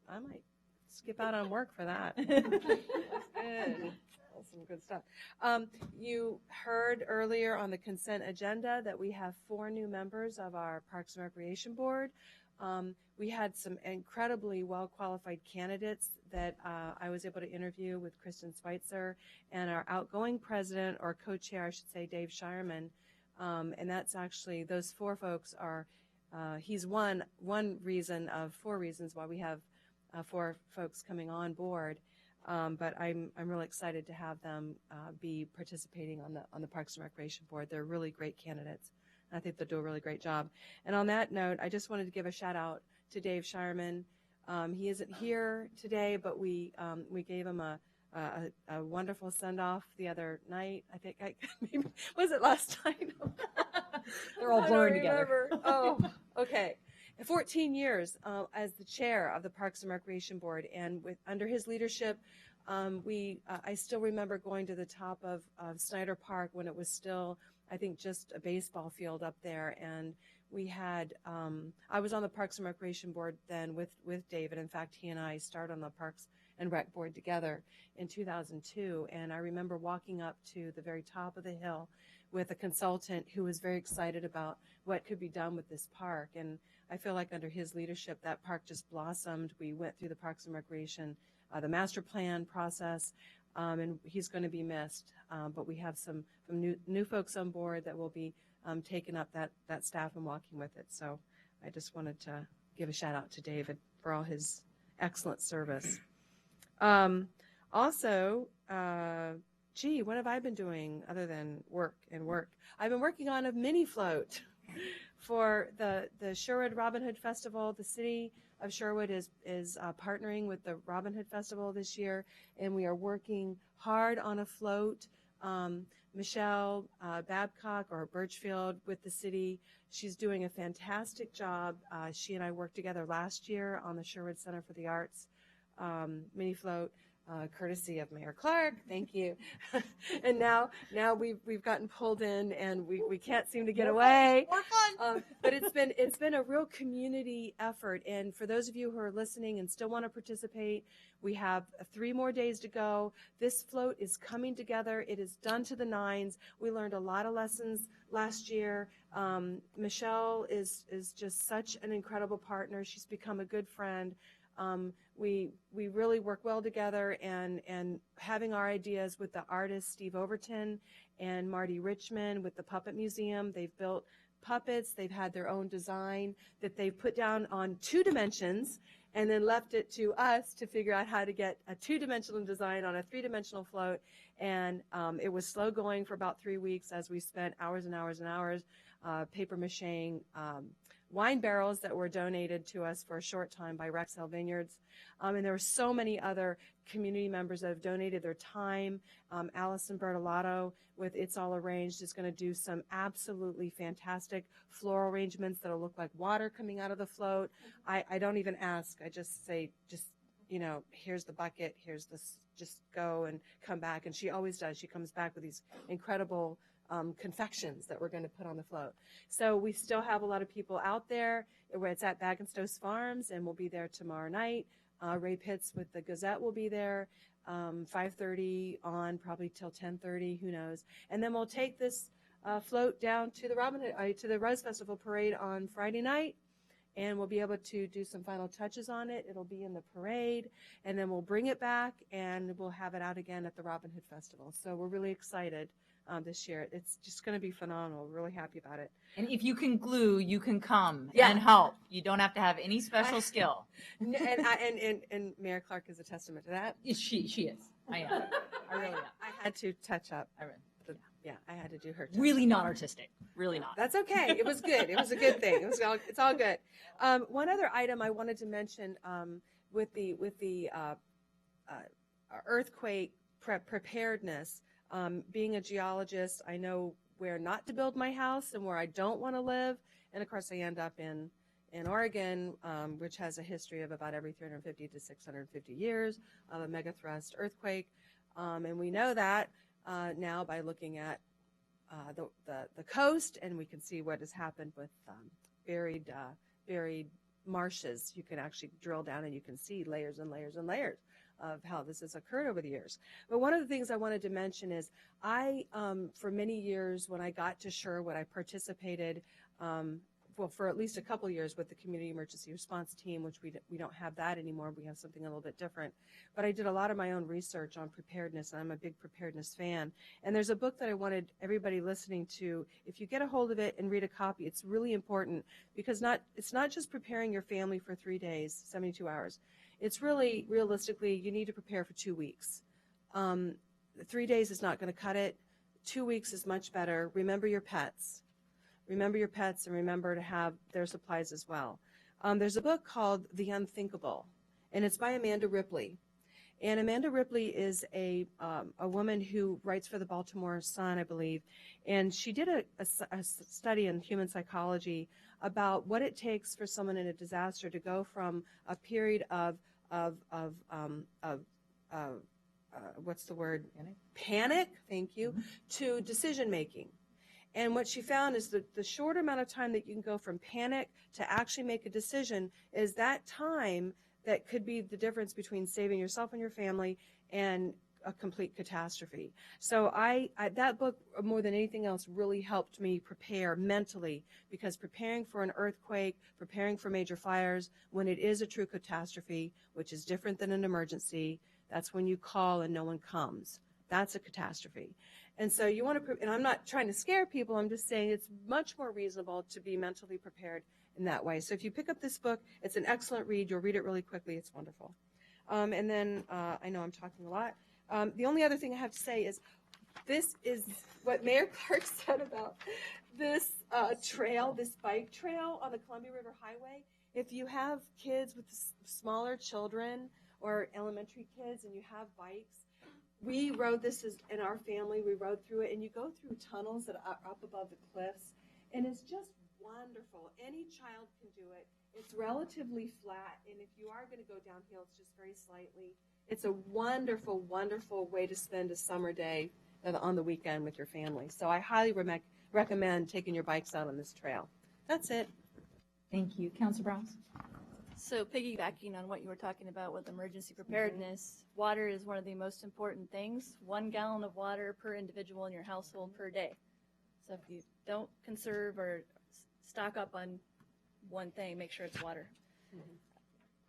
skip out on work for that. That's good. That's some good stuff. You heard earlier on the consent agenda that we have 4 new members of our Parks and Recreation Board. We had some incredibly well-qualified candidates that I was able to interview with Kristen Schweitzer and our outgoing president, or co-chair, I should say, Dave Shireman. And that's actually, those 4 folks are, he's one reason of 4 reasons why we have for folks coming on board. But I'm really excited to have them be participating on the Parks and Recreation Board. They're really great candidates. I think they'll do a really great job. And on that note, I just wanted to give a shout out to Dave Shireman. He isn't here today, but we gave him a wonderful send-off the other night. I think maybe, was it last night? They're all blurring together. Oh, okay. 14 years as the chair of the Parks and Recreation Board, and under his leadership, I still remember going to the top of Snyder Park when it was still, I think, just a baseball field up there, and we had, I was on the Parks and Recreation Board then with David. In fact, he and I started on the Parks and Rec Board together in 2002, and I remember walking up to the very top of the hill with a consultant who was very excited about what could be done with this park, and I feel like under his leadership, that park just blossomed. We went through the Parks and Recreation, the master plan process, and he's going to be missed, but we have some new folks on board that will be taking up that staff and walking with it. So I just wanted to give a shout out to David for all his excellent service. Also, what have I been doing other than work and work? I've been working on a mini float for the Sherwood Robin Hood Festival. The city of Sherwood is partnering with the Robin Hood Festival this year, and we are working hard on a float. Michelle Babcock or Birchfield with the city, she's doing a fantastic job. She and I worked together last year on the Sherwood Center for the Arts mini float, courtesy of Mayor Clark. Thank you. And now we've gotten pulled in, and we can't seem to get away. More fun. But it's been a real community effort. And for those of you who are listening and still want to participate, we have 3 more days to go. This float is coming together. It is done to the nines. We learned a lot of lessons last year. Michelle is just such an incredible partner. She's become a good friend. We really work well together, and having our ideas with the artist Steve Overton and Marty Richmond with the Puppet Museum. They've built puppets. They've had their own design that they've put down on 2 dimensions and then left it to us to figure out how to get a 2-dimensional design on a 3-dimensional float. And it was slow going for about 3 weeks as we spent hours and hours and hours paper macheing wine barrels that were donated to us for a short time by Rex Hill Vineyards. And there were so many other community members that have donated their time. Allison Bertolato with It's All Arranged is going to do some absolutely fantastic floral arrangements that'll look like water coming out of the float. I don't even ask. I just say, here's the bucket, here's this, just go and come back. And she always does. She comes back with these incredible confections that we're going to put on the float. So we still have a lot of people out there. It's at Bag and Stows Farms, and we'll be there tomorrow night. Ray Pitts with the Gazette will be there, 5:30 on, probably till 10:30, who knows. And then we'll take this float down to the Rose Festival Parade on Friday night, and we'll be able to do some final touches on it. It'll be in the parade, and then we'll bring it back, and we'll have it out again at the Robin Hood Festival. So we're really excited this year. It's just going to be phenomenal. We're really happy about it. And if you can glue, you can come Yeah. and help. You don't have to have any special skill. And Mayor Clark is a testament to that. She is. I am. I really am. I had to touch up. I had to do her. Really not artistic. Really not. That's okay. It was good. It was a good thing. It's all good. One other item I wanted to mention with the earthquake preparedness. Being a geologist, I know where not to build my house and where I don't want to live. And of course, I end up in Oregon, which has a history of about every 350 to 650 years of a megathrust earthquake. And we know that now by looking at the coast, and we can see what has happened with buried marshes. You can actually drill down and you can see layers and layers and layers of how this has occurred over the years. But one of the things I wanted to mention is I, for many years when I got to Sherwood, I participated, for at least a couple years with the Community Emergency Response Team, which we don't have that anymore. We have something a little bit different. But I did a lot of my own research on preparedness, and I'm a big preparedness fan. And there's a book that I wanted everybody listening to, if you get a hold of it and read a copy, it's really important because it's not just preparing your family for 3 days, 72 hours. it's really, realistically, you need to prepare for 2 weeks. 3 days is not going to cut it. 2 weeks is much better. Remember your pets. Remember your pets and remember to have their supplies as well. There's a book called The Unthinkable, and it's by Amanda Ripley. And Amanda Ripley is a woman who writes for the Baltimore Sun, I believe, and she did a study in human psychology about what it takes for someone in a disaster to go from a period of what's the word? Panic, thank you, to decision making. And what she found is that the shorter amount of time that you can go from panic to actually make a decision is that time that could be the difference between saving yourself and your family and a complete catastrophe. So that book, more than anything else, really helped me prepare mentally, because preparing for an earthquake, preparing for major fires, when it is a true catastrophe, which is different than an emergency, that's when you call and no one comes. That's a catastrophe. And so you want to, and I'm not trying to scare people, I'm just saying it's much more reasonable to be mentally prepared in that way. So if you pick up this book, it's an excellent read. You'll read it really quickly. It's wonderful. And then I know I'm talking a lot. The only other thing I have to say is this is what Mayor Clark said about this trail, this bike trail on the Columbia River Highway. If you have kids with smaller children or elementary kids and you have bikes, we rode this in our family. We rode through it, and you go through tunnels that are up above the cliffs, and it's just wonderful. Any child can do it. It's relatively flat, and if you are going to go downhill, it's just very slightly. It's a wonderful, wonderful way to spend a summer day on the weekend with your family. So I highly recommend taking your bikes out on this trail. That's it. Thank you. Councilor Browns? So piggybacking on what you were talking about with emergency preparedness, water is one of the most important things. 1 gallon of water per individual in your household per day. So if you don't conserve or stock up on one thing, make sure it's water.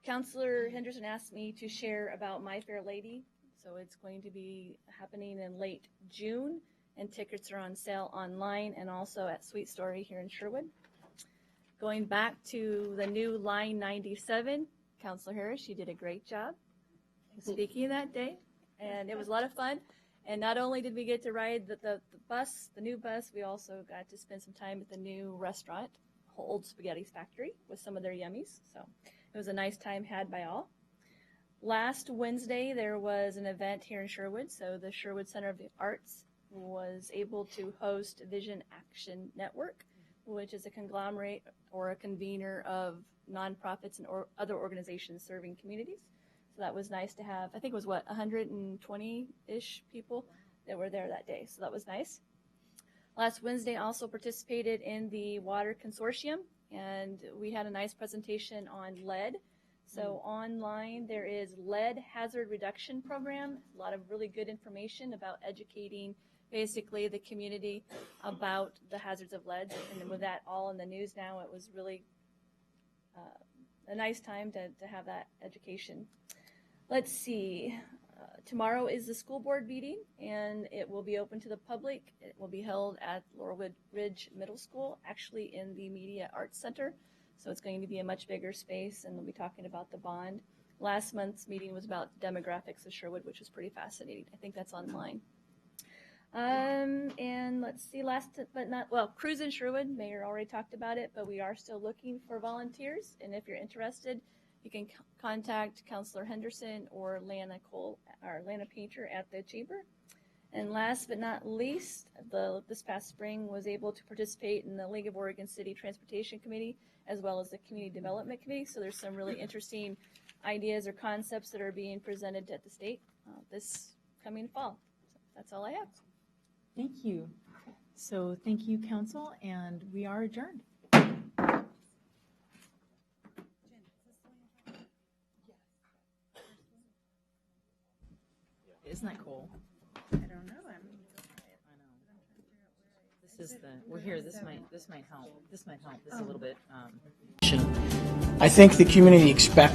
Councilor Henderson asked me to share about My Fair Lady. So it's going to be happening in late June, and tickets are on sale online and also at Sweet Story here in Sherwood. Going back to the new Line 97, Councilor Harris, you did a great job speaking that day, and it was a lot of fun. And not only did we get to ride the bus, the new bus, we also got to spend some time at the new restaurant, Old Spaghetti's Factory, with some of their yummies. So it was a nice time had by all. Last Wednesday, there was an event here in Sherwood. So the Sherwood Center of the Arts was able to host Vision Action Network, which is a conglomerate or a convener of nonprofits and other organizations serving communities. So that was nice to have. I think it was 120-ish people that were there that day. So that was nice. Last Wednesday also participated in the Water Consortium, and we had a nice presentation on lead. So online there is Lead Hazard Reduction Program, a lot of really good information about educating basically the community about the hazards of lead. And with that all in the news now, it was really a nice time to have that education. Let's see. Tomorrow is the school board meeting, and it will be open to the public. It will be held at Laurelwood Ridge Middle School, actually in the Media Arts Center. So it's going to be a much bigger space, and we'll be talking about the bond. Last month's meeting was about demographics of Sherwood, which was pretty fascinating. I think that's online. And let's see, last but not, Cruise in Sherwood, Mayor already talked about it, but we are still looking for volunteers. And if you're interested, you can contact Councilor Henderson or Lana Cole or Lana Painter at the chamber. And last but not least, this past spring was able to participate in the League of Oregon City Transportation Committee as well as the Community Development Committee. So there's some really interesting ideas or concepts that are being presented at the state this coming fall. So that's all I have. Thank you. So thank you, council, and we are adjourned. Isn't that cool? I don't know. This is well, here, this might help. This might help. This is a little bit. I think the community expects